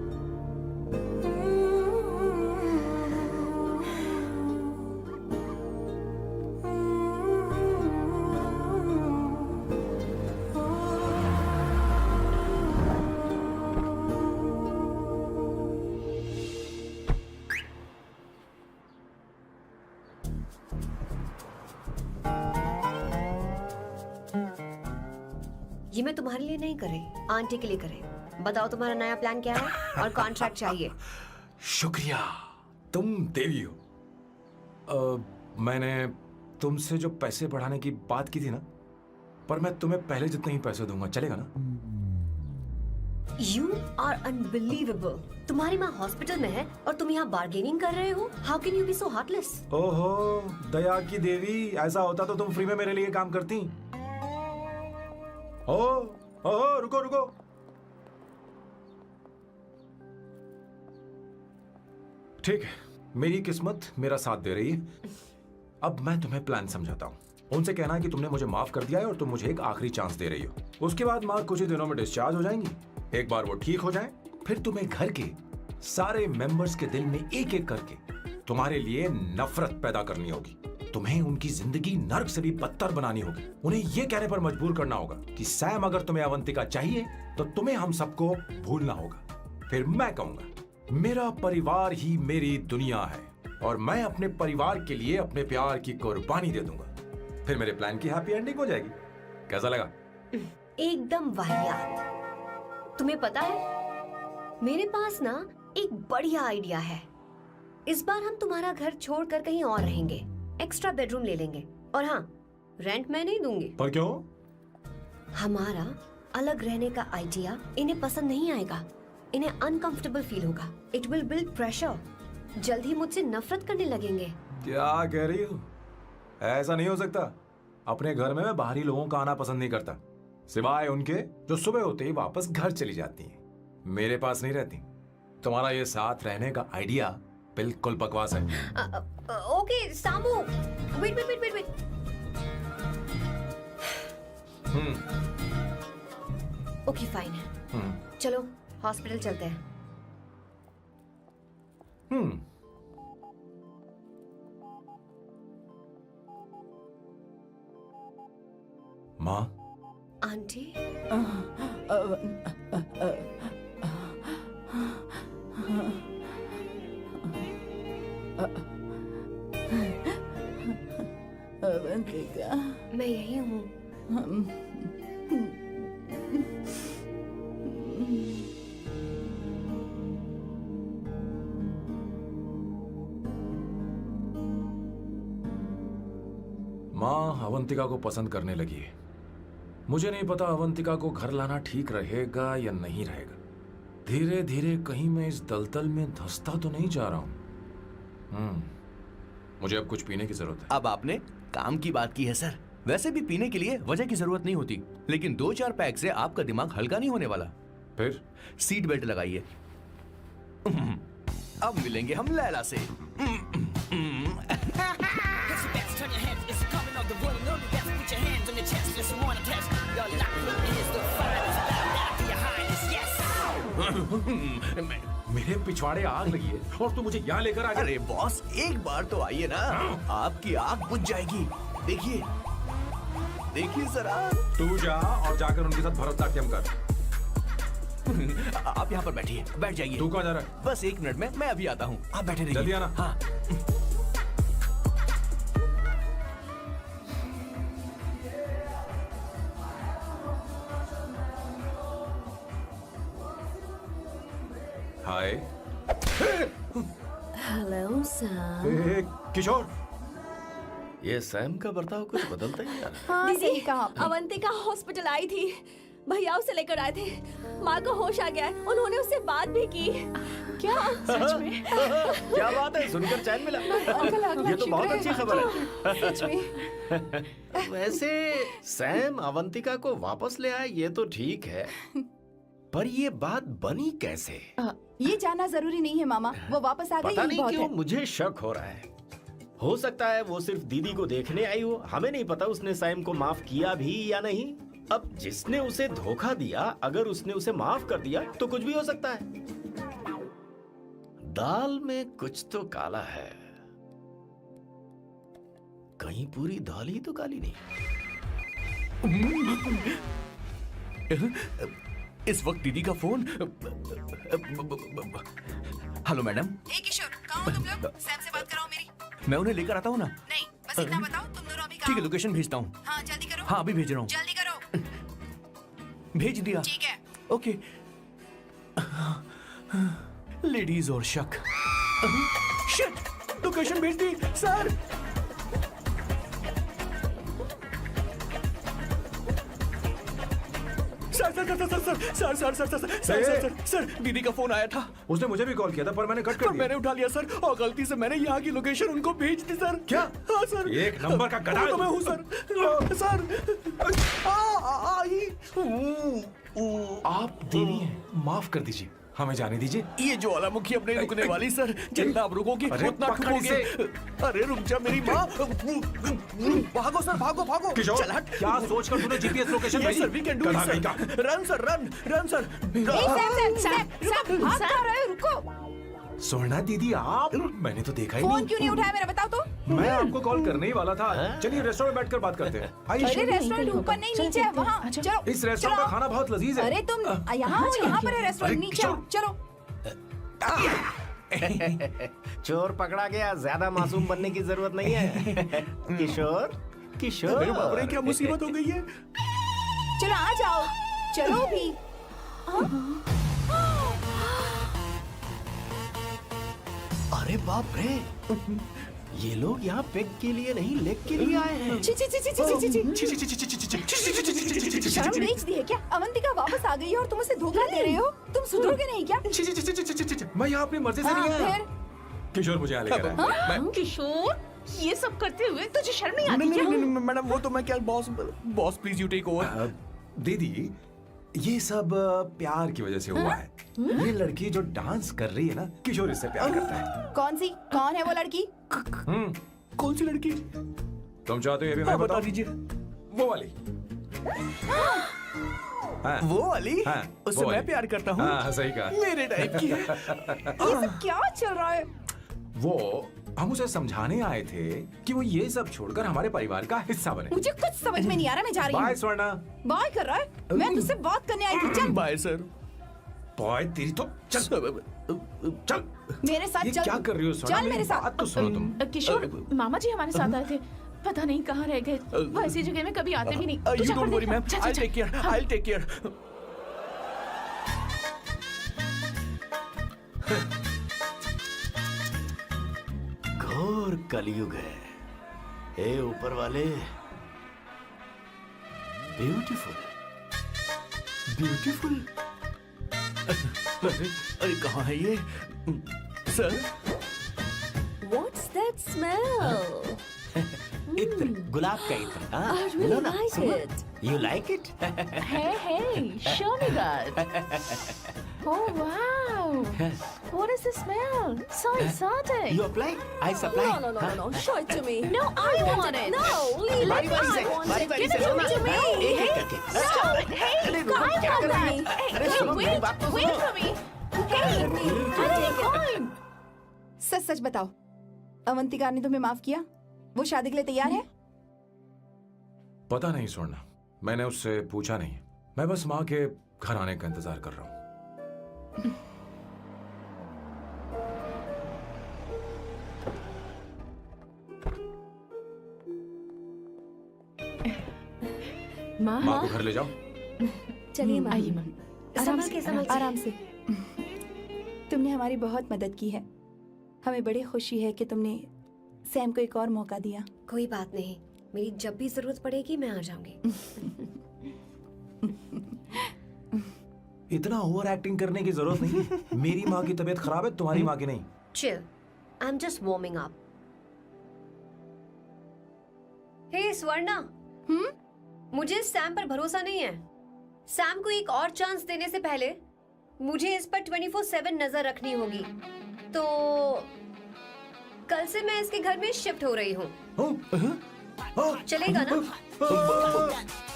ये मैं तुम्हारे लिए नहीं कर रही, आंटी के लिए कर रही। बताओ तुम्हारा नया प्लान क्या है और कॉन्ट्रैक्ट चाहिए। शुक्रिया, तुम देवी हो। मैंने तुमसे जो पैसे बढ़ाने की बात की थी ना, पर मैं तुम्हें पहले जितने ही पैसे दूंगा, चलेगा ना? You are unbelievable। तुम्हारी माँ हॉस्पिटल में है और तुम यहाँ बार्गेनिंग कर रहे हो। How can you be so heartless? ओहो दया की देवी, ऐसा होता तो तुम फ्री में मेरे लिए काम करती। ओहो रुको रुको। ठीक है, मेरी किस्मत मेरा साथ दे रही है। अब मैं तुम्हें प्लान समझाता हूँ। उनसे कहना है कि तुमने मुझे माफ कर दिया है और तुम मुझे एक आखिरी चांस दे रही हो। उसके बाद माँ कुछ ही दिनों में डिस्चार्ज हो जाएंगी। एक बार वो ठीक हो जाए, फिर तुम्हें घर के सारे मेंबर्स के दिल में एक एक करके तुम्हारे लिए नफरत पैदा करनी होगी। तुम्हें उनकी जिंदगी नर्क से भी बदतर बनानी होगी। उन्हें यह कहने पर मजबूर करना होगा कि सैम, अगर तुम्हें अवंतिका चाहिए तो तुम्हें हम सबको भूलना होगा। फिर मैं कहूंगा मेरा परिवार ही मेरी दुनिया है और मैं अपने परिवार के लिए अपने प्यार की कुर्बानी दे दूंगा। फिर मेरे प्लान की हैप्पी एंडिंग हो जाएगी। कैसा लगा? एकदम वाहियात। तुम्हें पता है, मेरे पास ना एक बढ़िया आइडिया है। इस बार हम तुम्हारा घर छोड़कर कहीं और रहेंगे, एक्स्ट्रा बेडरूम ले लेंगे। और हाँ, रेंट मैं नहीं दूंगी। पर क्यों? हमारा अलग रहने का आइडिया इन्हें पसंद नहीं आएगा। इन्हें अनकंफर्टेबल फील होगा। It will build pressure. जल्द ही मुझसे नफरत करने लगेंगे। क्या कह रही हो? ऐसा नहीं हो सकता। अपने घर में मैं बाहरी लोगों का आना पसंद नहीं करता, सिवाय उनके जो सुबह होते ही वापस घर चली जाती हैं, मेरे पास नहीं रहती। तुम्हारा ये साथ रहने का आइडिया बिल्कुल बकवास है। Okay Samu, wait wait wait wait wait. Okay fine है। चलो हॉस्पिटल चलते हैं। माँ, आंटी, अवंतिका, मैं यही हूँ। माँ अवंतिका को पसंद करने लगी है। मुझे नहीं पता अवंतिका को घर लाना ठीक रहेगा या नहीं रहेगा। धीरे धीरे कहीं मैं इस दलदल में धंसता तो नहीं जा रहा हूँ। मुझे अब कुछ पीने की जरूरत है। अब आपने काम की बात की है सर। वैसे भी पीने के लिए वजह की जरूरत नहीं होती, लेकिन 2-4 पैक से आपका दिमाग हल्का नहीं होने वाला। फिर सीट बेल्ट लगाइए। अब मिलेंगे हम लैला से। Turn your heads, it's coming of the road. You know the best. Put your hands on your chest, just wanna test. Your lock is the finest. Bow down to your highness, yes. मेरे पिछवाड़े आग लगी है और तू मुझे यहाँ लेकर आ गया। अरे बॉस, एक बार तो आइए ना, आपकी आग बुझ जाएगी। देखिए देखिए जरा। तू जा और जाकर उनके साथ भरतनाट्यम कर। आप यहाँ पर बैठिए, बैठ जाइए। तू कहाँ जा रहा है? बस 1 मिनट में मैं अभी आता हूँ, आप बैठे रहिए। जल्दी आना। हाँ। हाय। हेलो सैम। ए, किशोर। ये सैम का बर्ताव कुछ बदलता ही यार। हाँ, दीदी, सही कहा आपने। अवंतिका हॉस्पिटल आई थी, भैया उसे लेकर आए थे। माँ को होश आ गया है, उन्होंने उससे बात भी की। क्या सच में? क्या बात है, सुनकर चैन मिला। ये तो बहुत अच्छी खबर है। सच में। वैसे सैम अवंतिका को वापस ले आए ये तो ठीक है, पर ये बात बनी कैसे? ये जानना जरूरी नहीं है मामा, वो वापस आ गई पता यही नहीं बहुत क्यों है। मुझे शक हो रहा है। हो सकता है वो सिर्फ दीदी को देखने आई हो। हमें नहीं पता उसने सैम को माफ किया भी या नहीं। अब जिसने उसे धोखा दिया, अगर उसने उसे माफ कर दिया तो कुछ भी हो सकता है। दाल में कुछ तो काला है। कहीं पूरी दाल ही तो काली नहीं। इस वक्त दीदी का फोन। Hello madam. ए किशोर, कहाँ हो तुम लोग? सैम से बात कराओ मेरी। मैं उन्हें लेकर आता हूँ ना। नहीं, बस इतना बताओ तुम दोनों अभी ठीक कहाँ है, हो? लोकेशन भेजता हूँ। हाँ जल्दी करो। हाँ अभी भेज रहा हूँ। जल्दी करो। भेज दिया। ठीक है। ओके। लेडीज और शक। शिट, लोकेशन भेज दी सर। सर दीदी का फोन आया था। उसने मुझे भी कॉल किया था पर मैंने कट कर तो दिया। मैंने उठा लिया सर, और गलती से मैंने यहाँ की लोकेशन उनको भेज दी सर। क्या? हाँ सर। एक नंबर का गधा है तो मैं हूँ सर। सर आप देवी हैं, माफ कर दीजिए, हमें जाने दीजिए। ये ज्वालामुखी अपने रुकने वाली सर, जितना आप रुकोगे अरे उतना पकड़ ठुकोगे। इसे। अरे रुक जा मेरी माँ। भागो सर, भागो भागो। किशोर, चल हट। क्या सोचकर तूने GPS location Yes, sir, we can do it, sir. Run, sir, run, sir. Sam, भाग कहाँ रहे हो? रुको। स्वर्णा दीदी आप, मैंने तो देखा ही फोन नहीं। क्यों नहीं उठाया मेरा बताओ तो। मैं आपको कॉल करने ही वाला था। चलिए रेस्टोरेंट में बैठकर बात करते हैं। अरे आइए। रेस्टोरेंट ऊपर नहीं नीचे है वहाँ। अच्छा। चलो इस रेस्टोरेंट का चलो। खाना बहुत लजीज है। अरे तुम यहाँ हो, यहाँ पर है रेस्टोरेंट, अरे, नीचे आओ चलो। चोर पकड़ा गया, ज्यादा मासूम बनने की जरूरत नहीं है। किशोर किशोर, अरे बाप रे, क्या मुसीबत हो गई है। चलो आ जाओ, चलो भी। अरे बाप रे, ये लोग यहाँ पेग के लिए नहीं लेग के लिए आए हैं। ची ची ची ची ची ची। शर्म बेच दी है क्या? अवंतिका वापस आ गई है और तुम उसे धोखा दे रहे हो। तुम सुधरोगे नहीं क्या? मैं यहाँ अपनी मर्जी से हाँ, नहीं आया। फिर किशोर मुझे यहाँ लेकर आया। किशोर, ये सब करते हुए तुझे शर्म नहीं आती नहीं क्या? नहीं नहीं मैडम, वो तो मैं क्या, boss please you take over. दीदी, ये सब प्यार की वजह से हुआ है। ये लड़की जो डांस कर रही है ना, किशोर इससे प्यार करता है। कौन है वो लड़की? कौन सी लड़की? तुम चाहते हो ये भी मैं हाँ, बता बताऊं? दीजिए। वो वाली। हाँ, वो वाली? हाँ, उससे वो मैं वाली। प्यार करता हूँ। हाँ, सही कहा। मेरे टाइप की है। ये सब क्या चल रहा है? वो हम उसे समझाने आए थे कि वो ये सब छोड़कर हमारे परिवार का हिस्सा बने। मुझे कुछ समझ में नहीं आ रहा, मैं जा रही बाय हूँ। स्वर्णा। बाय कर रहा है? मैं तुझसे बात करने आई थी, चल बाय सर। बॉय तेरी तो चल चल। मेरे साथ ये चल। क्या कर रही हो स्वर्णा? चल मेरे मेरी साथ। बात तो सुनो तुम। किशोर, मामा जी हमारे साथ आए थे, पता नहीं कहाँ रह गए। वो ऐसी जगह में कभी आते भी नहीं। तू यू जा डोंट कर वरी देखना। मैम, जा, जा, आई जा। Take care, I take care. घोर कलयुग है। हे ऊपर वाले, ब्यूटीफुल ब्यूटीफुल। अरे कहाँ है ये सर? What's that smell? इत्र, गुलाब का इत्र। I really like it. You like it? Hey, show me that. Oh wow, what is the smell? So exotic. You apply, I supply. No. Show it to me. No, I want it. No, leave बारी it. बारी से, I want बारी it. बारी Give से it सुनना। to me. एक एक करके। Stop it. Hey, अरे रुको, I क्या want कर रही that. है? Hey, अरे सुनो, मेरी बात तो wait सुनो। for me. Hey, I'll take it. सच सच बताओ, अवंतिका ने तुम्हें माफ किया? वो शादी के लिए तैयार है? पता नहीं स्वर्णा, मैंने उससे पूछा नहीं। मैं बस माँ के घर आने का इंतजार कर रहा हूँ। माँ, माँ को घर ले जाओ। चलिए माँ। आइए माँ। संभल के, संभल के। आराम से। तुमने हमारी बहुत मदद की है। हमें बड़ी खुशी है कि तुमने सैम को एक और मौका दिया। कोई बात नहीं, मेरी जब भी जरूरत पड़ेगी मैं आ जाऊंगी। इतना ओवर एक्टिंग करने की जरूरत नहीं है। मेरी माँ की तबीयत खराब है, तुम्हारी माँ की नहीं। Chill, I am just warming up. Hey Swarna, मुझे सैम पर भरोसा नहीं है। सैम को एक और चांस देने से पहले मुझे इस पर 24/7 नजर रखनी होगी। तो कल से मैं इसके घर में शिफ्ट हो रही हूँ। चलेगा ना?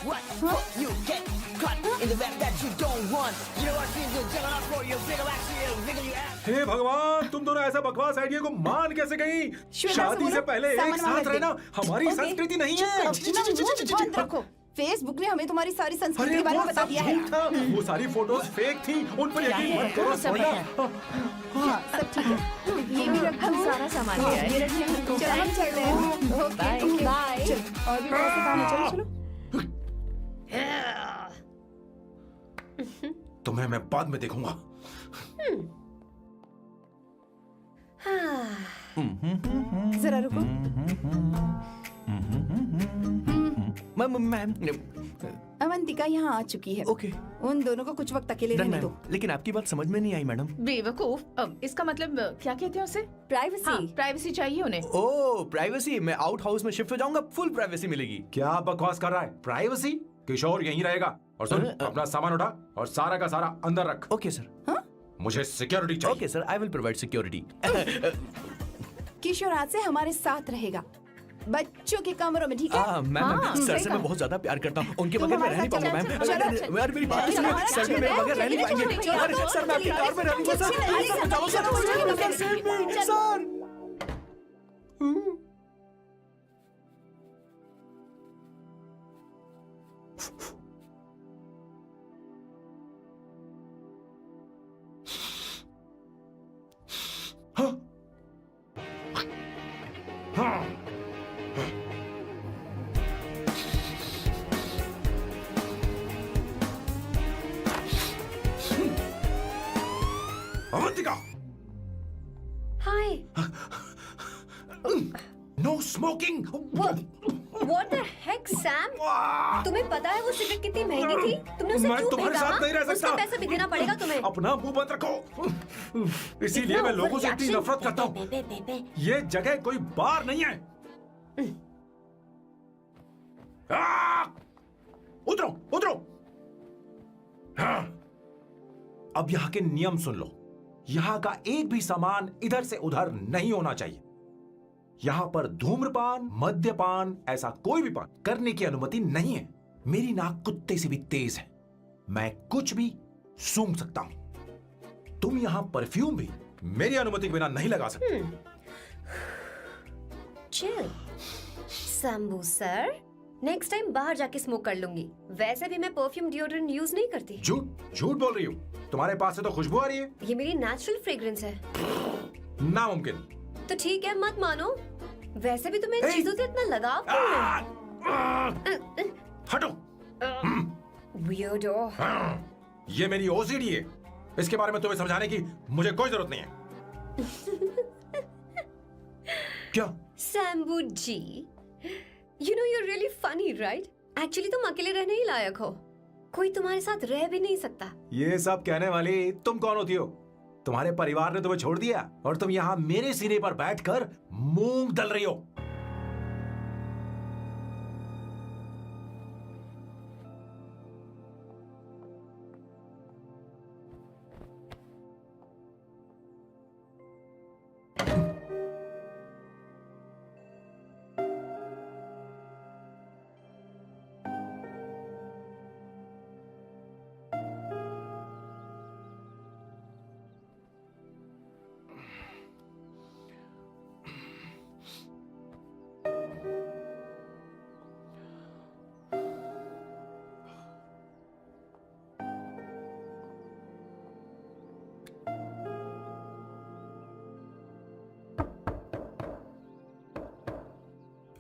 What you get caught in the web that you don't want. You know what things you're juggling up for your bigger action, bigger you ass. हे भगवान, तुम दोनों ऐसा बकवास आइडिया को मान कैसे गई? श्वेता से शादी से बोलो, पहले एक सामान वहाँ साथ रख दे। रहना हमारी ओके, संस्कृति नहीं चुप है। करो, अपना मुंह बंद रखो। फेसबुक ने हमें तुम्हारी सारी संस्कृति के बारे में बता दिया है। झूठ था। वो सारी फोटोज फेक थी, उन पर यकीन मत करो स्वर्णा। हाँ, सब ठीक है। ये भी रख, हम सारा सामान ले आए। ये रखिए। चलो हम चलते हैं। Okay, bye. चलो, और भी बहुत से काम है, चलो चलो। तुम्हें मैं बाद में देखूंगा। जरा रुको। मैम अवंतिका यहाँ आ चुकी है। ओके उन दोनों को कुछ वक्त अकेले डन रहने मैम, दो। लेकिन आपकी बात समझ में नहीं आई मैडम। बेवकूफ, इसका मतलब क्या कहते हैं उसे? प्राइवेसी। हाँ, प्राइवेसी चाहिए उन्हें। ओह प्राइवेसी, मैं आउट हाउस में शिफ्ट हो जाऊंगा, फुल प्राइवेसी मिलेगी। क्या बकवास कर रहा है? प्राइवेसी? किशोर यहीं रहेगा। और सुन, अपना सामान उठा और सारा का सारा अंदर रख। Okay sir. मुझे सिक्योरिटी चाहिए। Okay sir, I will provide security. Kishore आज से हमारे साथ रहेगा। बच्चों के कमरों में, ठीक है? मैम हाँ, सर सही से कहा। मैं बहुत ज्यादा प्यार करता हूँ, उनके तुम बगैर मैं हमारे रह नहीं साथ पाऊंगा चलो, मैम। चलो, यार मेरी बात सुनिए, सर भी मेरे बगैर रह नहीं पाएंगे। अरे सर मैं आपकी कार में रह लूंगा सर, सर बचाओ sir, sir. Avantika, hi. No smoking. What the heck Sam? तुम्हें पता है वो सिगरेट कितनी महंगी थी? तुमने उसे मैं क्यों तुम्हारे फेंका? साथ नहीं रह उसका सकता। पैसा भी देना पड़ेगा तुम्हें। अपना मुंह बंद रखो। इसीलिए मैं लोगों से इतनी नफरत करता हूँ। ये जगह कोई बार नहीं है। उतरो, उतरो। हाँ। अब यहाँ के नियम सुन लो। यहाँ का एक भी सामान इधर से उधर नहीं होना चाहिए। यहाँ पर धूम्रपान, मद्यपान, ऐसा कोई भी पान करने की अनुमति नहीं है। मेरी नाक कुत्ते से भी तेज है, मैं कुछ भी सूंघ सकता हूं। तुम यहाँ परफ्यूम भी मेरी अनुमति के बिना नहीं लगा सकते। Chill Shambhu sir, next time बाहर जाके स्मोक कर लूंगी। वैसे भी मैं परफ्यूम डिओड्रेंट यूज नहीं करती। झूठ झूठ बोल रही हो। तुम्हारे पास से तो खुशबू आ रही है। ये मेरी नेचुरल फ्रेग्रेंस है। नामुमकिन। तो ठीक है, मत मानो। वैसे भी तुम्हें इन चीजों से इतना लगाव क्यों है? हटो। वियर्डो। ये मेरी ओसीडी है। इसके बारे में तुम्हें समझाने की मुझे कोई जरूरत नहीं है। क्या? शंभू जी, you know you're really funny, right? Actually तुम अकेले रहने ही लायक हो। कोई तुम्हारे साथ रह भी नहीं सकता। ये सब कहने वाली तुम कौन होती हो? तुम्हारे परिवार ने तुम्हें छोड़ दिया और तुम यहाँ मेरे सीने पर बैठकर मूंग दल रही हो।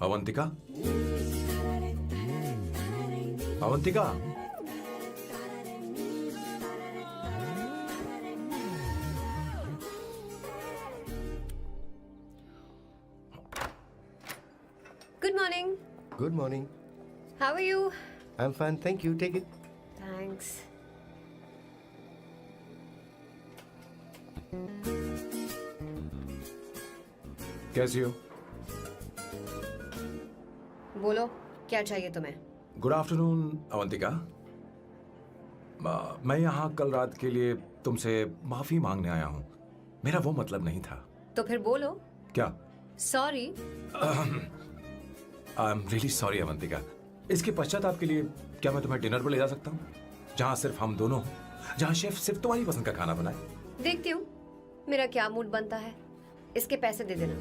Avantika, Avantika, Good morning. Good morning. How are you? I am fine, thank you, take it. Thanks. कैसी हो? बोलो, क्या चाहिए तुम्हें? Good afternoon Avantika. मैं यहाँ कल रात के लिए तुमसे माफी मांगने आया हूँ। मेरा वो मतलब नहीं था। तो फिर बोलो। क्या? Sorry. I am really sorry Avantika. इसके पश्चात आपके लिए क्या मैं तुम्हें डिनर पर ले जा सकता हूँ, जहाँ सिर्फ हम दोनों हों, जहाँ शेफ सिर्फ तुम्हारी पसंद का खाना बनाए? देखती हूँ मेरा क्या मूड बनता है। इसके पैसे दे देना।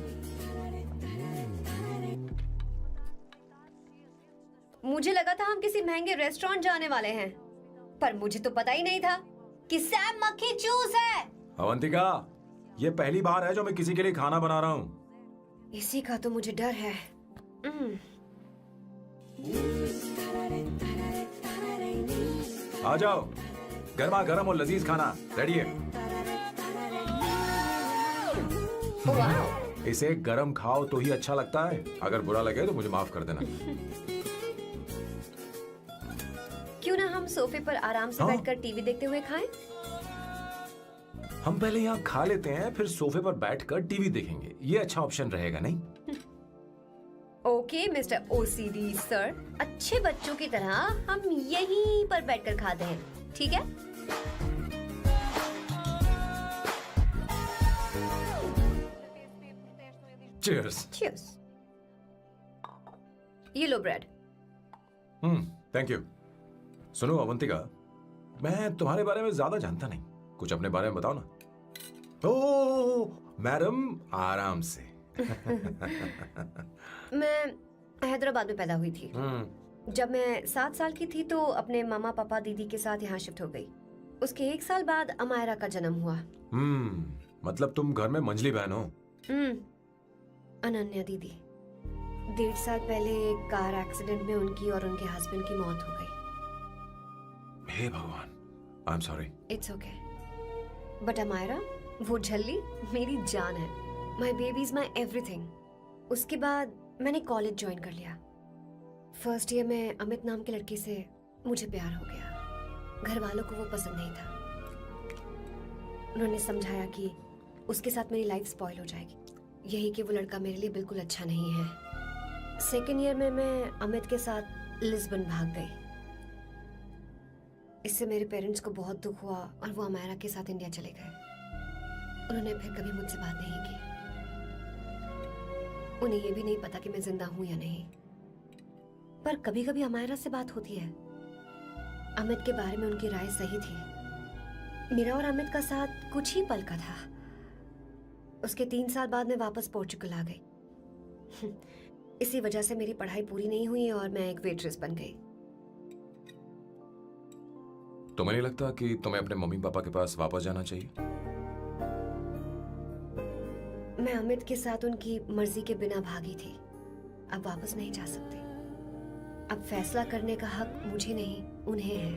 मुझे लगा था हम किसी महंगे रेस्टोरेंट जाने वाले हैं, पर मुझे तो पता ही नहीं था कि सैम मक्खी चूस है। अवंतिका, ये पहली बार है जो मैं किसी के लिए खाना बना रहा हूँ। इसी का तो मुझे डर है। आ जाओ, गर्मा गर्म और लजीज खाना रेडी है। वाह। इसे गरम खाओ तो ही अच्छा लगता है। अगर बुरा लगे तो मुझे माफ कर देना। क्यों ना हम सोफे पर आराम से हाँ। बैठकर टीवी देखते हुए खाएं? हम पहले यहाँ खा लेते हैं, फिर सोफे पर बैठकर टीवी देखेंगे। ये अच्छा ऑप्शन रहेगा, नहीं? ओके मिस्टर ओसीडी सर, अच्छे बच्चों की तरह हम यहीं पर बैठकर खाते हैं, ठीक है? Cheers. Cheers. ये लो ब्रेड। Thank you. सुनो अवंतिका, मैं तुम्हारे बारे में ज्यादा जानता नहीं, कुछ अपने बारे में बताओ ना। ओ मैडम, आराम से। मैं हैदराबाद में पैदा हुई थी। जब मैं 7 साल की थी तो अपने मामा पापा दीदी के साथ यहाँ शिफ्ट हो गई। उसके 1 साल बाद अमायरा का जन्म हुआ। मतलब तुम घर में मंझली बहन हो? अनन्या दीदी। 1.5 साल पहले एक कार एक्सीडेंट में उनकी और उनके हस्बैंड की मौत हो गई। हे भगवान, I am sorry. It's okay. But Amaira, वो झल्ली मेरी जान है। My baby is my everything. उसके बाद मैंने कॉलेज ज्वाइन कर लिया। फर्स्ट ईयर में अमित नाम के लड़के से मुझे प्यार हो गया। घर वालों को वो पसंद नहीं था। उन्होंने समझाया कि उसके साथ मेरी लाइफ स्पॉइल हो जाएगी, यही कि वो लड़का मेरे लिए बिल्कुल अच्छा नहीं है। सेकेंड ईयर में मैं अमित के साथ लिस्बन भाग गई। इससे मेरे पेरेंट्स को बहुत दुख हुआ और वो अमायरा के साथ इंडिया चले गए। उन्होंने फिर कभी मुझसे बात नहीं की। उन्हें ये भी नहीं पता कि मैं जिंदा हूं या नहीं। पर कभी कभी अमायरा से बात होती है। अमित के बारे में उनकी राय सही थी। मेरा और अमित का साथ कुछ ही पल का था। उसके 3 साल बाद मैं वापस पोर्चुगल आ गई। इसी वजह से मेरी पढ़ाई पूरी नहीं हुई और मैं एक वेट्रेस बन गई। तुम्हें नहीं लगता कि तुम्हें अपने मम्मी पापा के पास वापस जाना चाहिए? मैं अमित के साथ उनकी मर्जी के बिना भागी थी। अब वापस नहीं जा सकती। अब फैसला करने का हक मुझे नहीं, उन्हें है।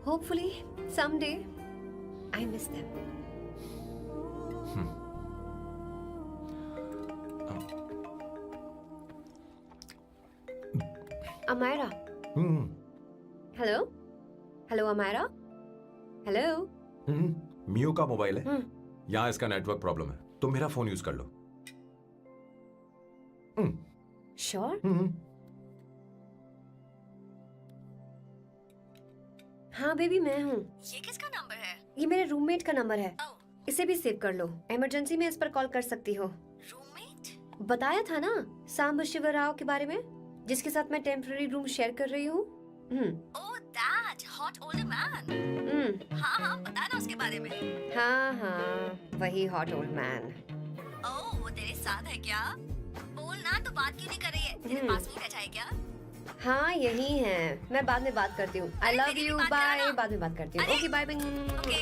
Hopefully someday I miss them. Amaira. Hello hello Amaira. Hello. Miyo का मोबाइल है। यहाँ इसका नेटवर्क प्रॉब्लम है, तुम मेरा फोन यूज कर लो। श्योर? हाँ बेबी, मैं हूँ। ये किसका नंबर है? ये मेरे रूममेट का नंबर है। इसे भी सेव कर लो। इमरजेंसी में इस पर कॉल कर सकती हो। रूममेट? बताया था ना सांब शिवराव के बारे में, जिसके साथ मैं टेम्पररी रूम शेयर कर रही हूँ। Oh that hot old man. हाँ बता ना उसके बारे में। हाँ, वही हॉट ओल्ड मैन। ओह, वो तेरे साथ है क्या? बोल ना, तो बात क्यों नहीं कर रही है? तेरे पास नहीं बैठा है क्या? हाँ यही है। मैं बाद में बात करती हूँ। आई लव मेरी यू, भी बात बाय। करो। बाद में बात करती हूँ। अरे, okay bye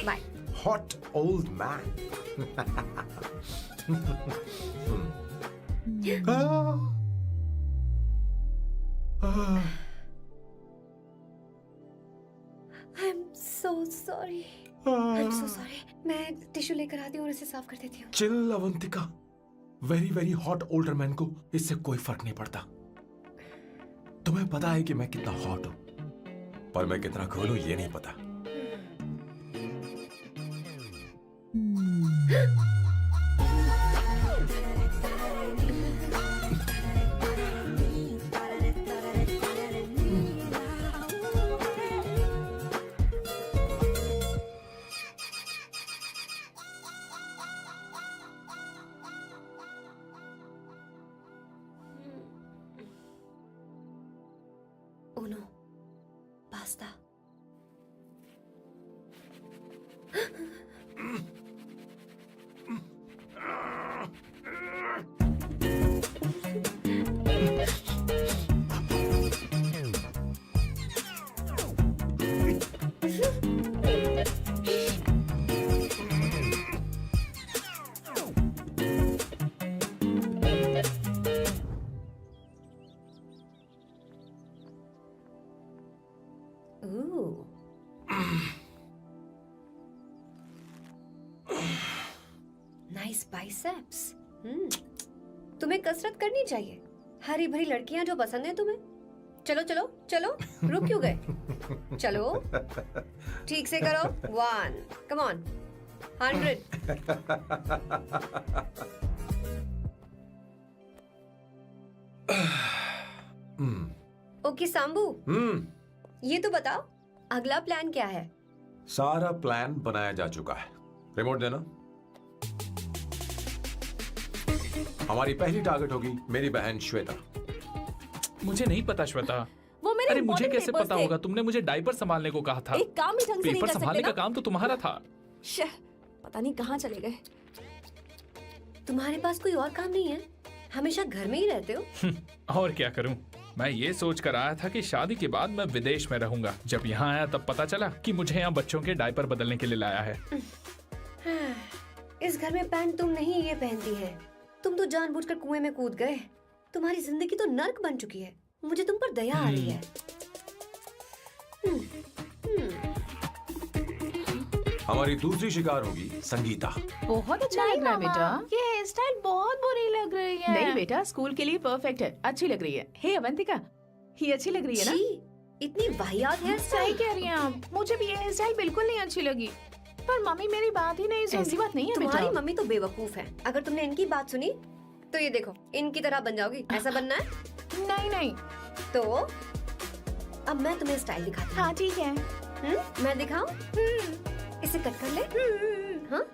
bye. Hot old man. I am so sorry. I am so sorry. मैं टिश्यू लेकर आती हूँ और इसे साफ कर देती हूँ। Chill Avantika, very very hot older man को इससे कोई फर्क नहीं पड़ता। तुम्हें पता है कि मैं कितना हॉट हूं, पर मैं कितना कूल हूं ये नहीं पता। Uno, pasta. Ooh. Nice biceps. तुम्हें कसरत करनी चाहिए। हरी भरी लड़कियां जो पसंद है तुम्हें। चलो चलो चलो, रुक क्यों गए? चलो, ठीक से करो। 1, come on, 100. ओके सांबू, ये तो बताओ अगला प्लान क्या है? सारा प्लान बनाया जा चुका है। रिमोट देना। हमारी पहली टारगेट होगी मेरी बहन श्वेता। मुझे नहीं पता श्वेता। वो मेरे अरे मुझे important कैसे papers पता थे। होगा? तुमने मुझे डायपर संभालने को कहा था। एक काम भी ढंग से नहीं पेपर कर सकते संभालने ना? का काम तो तुम्हारा था। शह, पता नहीं कहाँ चले गए। तुम्हारे पास कोई और काम नहीं है? हमेशा घर में ही रहते हो? और क्या करूं? मैं ये सोच कर आया था कि शादी के बाद मैं विदेश में रहूंगा। जब यहाँ आया तब पता चला कि मुझे यहाँ बच्चों के डायपर बदलने के लिए लाया है। इस घर में पैंट तुम नहीं ये पहनती है। तुम तो जानबूझकर कुएं में कूद गए। तुम्हारी जिंदगी तो नर्क बन चुकी है। मुझे तुम पर दया आ रही है। हमारी दूसरी शिकार होगी संगीता। बहुत अच्छा लग रहा है बेटा। ये हेयर स्टाइल बहुत बुरी लग रही है। नहीं बेटा, स्कूल के लिए परफेक्ट है, अच्छी लग रही है। हे अवंतिका, ये अच्छी लग रही है ना? छी, इतनी वाहियात हेयर सही स्टाइल। कह रही हैं आप, मुझे भी ये हेयर स्टाइल बिल्कुल नहीं अच्छी लगी। पर मम्मी मेरी बात ही नहीं ऐसी सुनती। बात नहीं है बेटा। तुम्हारी मम्मी तो बेवकूफ है। अगर तुमने इनकी बात सुनी तो ये देखो, इनकी तरह बन जाओगी। ऐसा बनना है नहीं नहीं। तो अब मैं तुम्हें स्टाइल दिखाती हूँ। हाँ ठीक है। मैं दिखाऊं? इसे कट कर ले। हाँ?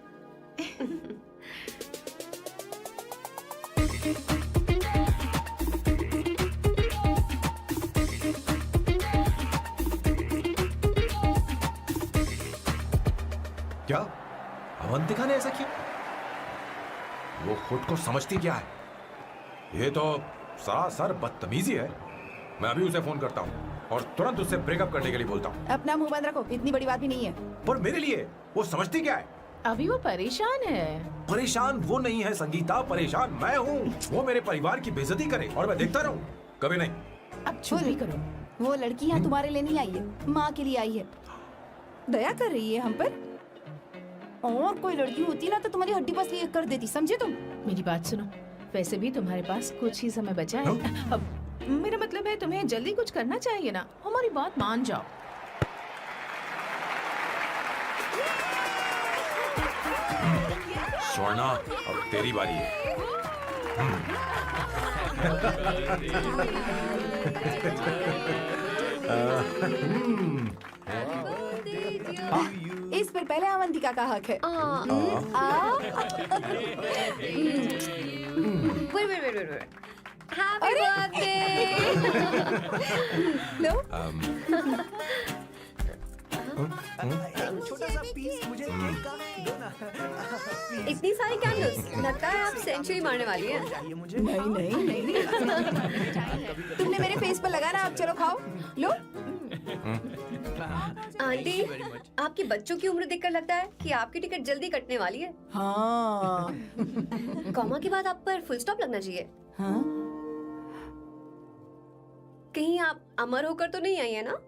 क्या अवंतिका ने ऐसा किया? वो खुद को समझती क्या है? ये तो सरासर बदतमीजी है। मैं अभी उसे फोन करता हूँ और तुरंत उससे ब्रेकअप करने के लिए बोलता हूँ। अपना मुंह बंद रखो, इतनी बड़ी बात भी नहीं है। पर मेरे लिए वो समझती क्या है? अभी वो परेशान है। परेशान वो नहीं है संगीता, परेशान मैं हूँ। वो मेरे परिवार की बेइज्जती करे और मैं देखता रहूँ? कभी नहीं। अब चुप भी करो। वो लड़की यहाँ तुम्हारे लिए नहीं आई है, माँ के लिए आई है। दया कर रही है हम पर। और कोई लड़की होती ना तो तुम्हारी हड्डी बस ये कर देती, समझे तुम? मेरी बात सुनो, वैसे भी तुम्हारे पास कुछ ही समय बचा है। अब मेरा मतलब है तुम्हें जल्दी कुछ करना चाहिए ना। हमारी बात मान जाओ। स्वर्णा, अब तेरी बारी है। इस पर पहले अवंतिका का हक है। Wait. Happy birthday! लो, छोटा सा पीस मुझे केक का दो ना। इतनी सारी कैंडल्स, लगता है आप सेंचुरी मारने वाली है। चाहिए मुझे। नहीं। तुमने मेरे फेस पर लगाना, अब चलो खाओ। लो। आंटी, आपके बच्चों की उम्र देखकर लगता है कि आपकी टिकट जल्दी कटने वाली है। हाँ। कॉमा के बाद आप पर फुल स्टॉप लगना चाहिए। हाँ? कहीं आप अमर होकर तो नहीं आई है ना?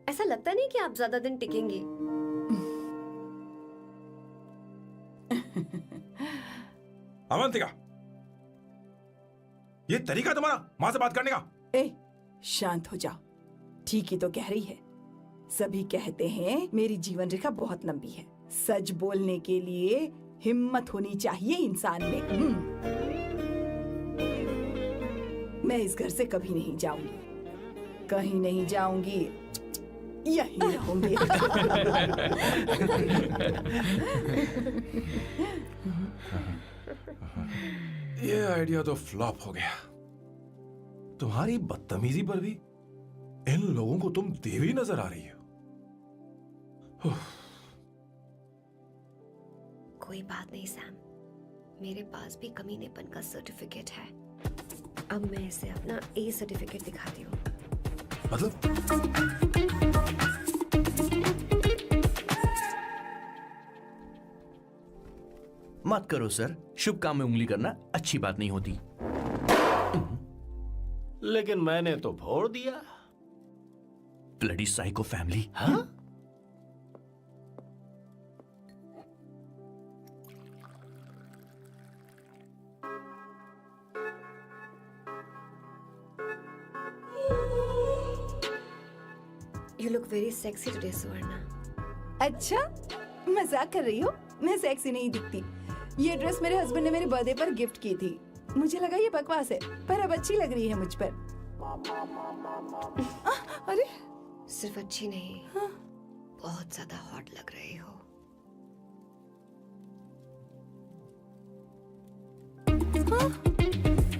ऐसा लगता नहीं कि आप ज्यादा दिन टिकेंगी। अवंतिका, ये तरीका तुम्हारा माँ से बात करने का? ए, शांत हो जाओ। ठीक ही तो कह रही है। सभी कहते हैं मेरी जीवन रेखा बहुत लंबी है। सच बोलने के लिए हिम्मत होनी चाहिए इंसान में। मैं इस घर से कभी नहीं जाऊंगी, कहीं नहीं जाऊंगी, यहीं रहूंगी। ये आइडिया तो फ्लॉप हो गया। तुम्हारी बदतमीजी पर भी इन लोगों को तुम देवी नजर आ रही हो। कोई बात नहीं सैम, मेरे पास भी कमीनेपन का सर्टिफिकेट है। अब मैं इसे अपना ए सर्टिफिकेट दिखाती हूँ। मतलब मत करो सर, शुभ काम में उंगली करना अच्छी बात नहीं होती। लेकिन मैंने तो भोर दिया। Bloody psycho family. हाँ? You look very sexy today, सुवर्णा। अच्छा, मजाक कर रही हो? मैं सेक्सी नहीं दिखती। ये ड्रेस मेरे हस्बैंड ने मेरे बर्थडे पर गिफ्ट की थी। मुझे लगा ये बकवास है, पर अब अच्छी लग रही है मुझ पर। अरे, सिर्फ अच्छी नहीं, हाँ। बहुत ज्यादा हॉट लग रही हो। हाँ?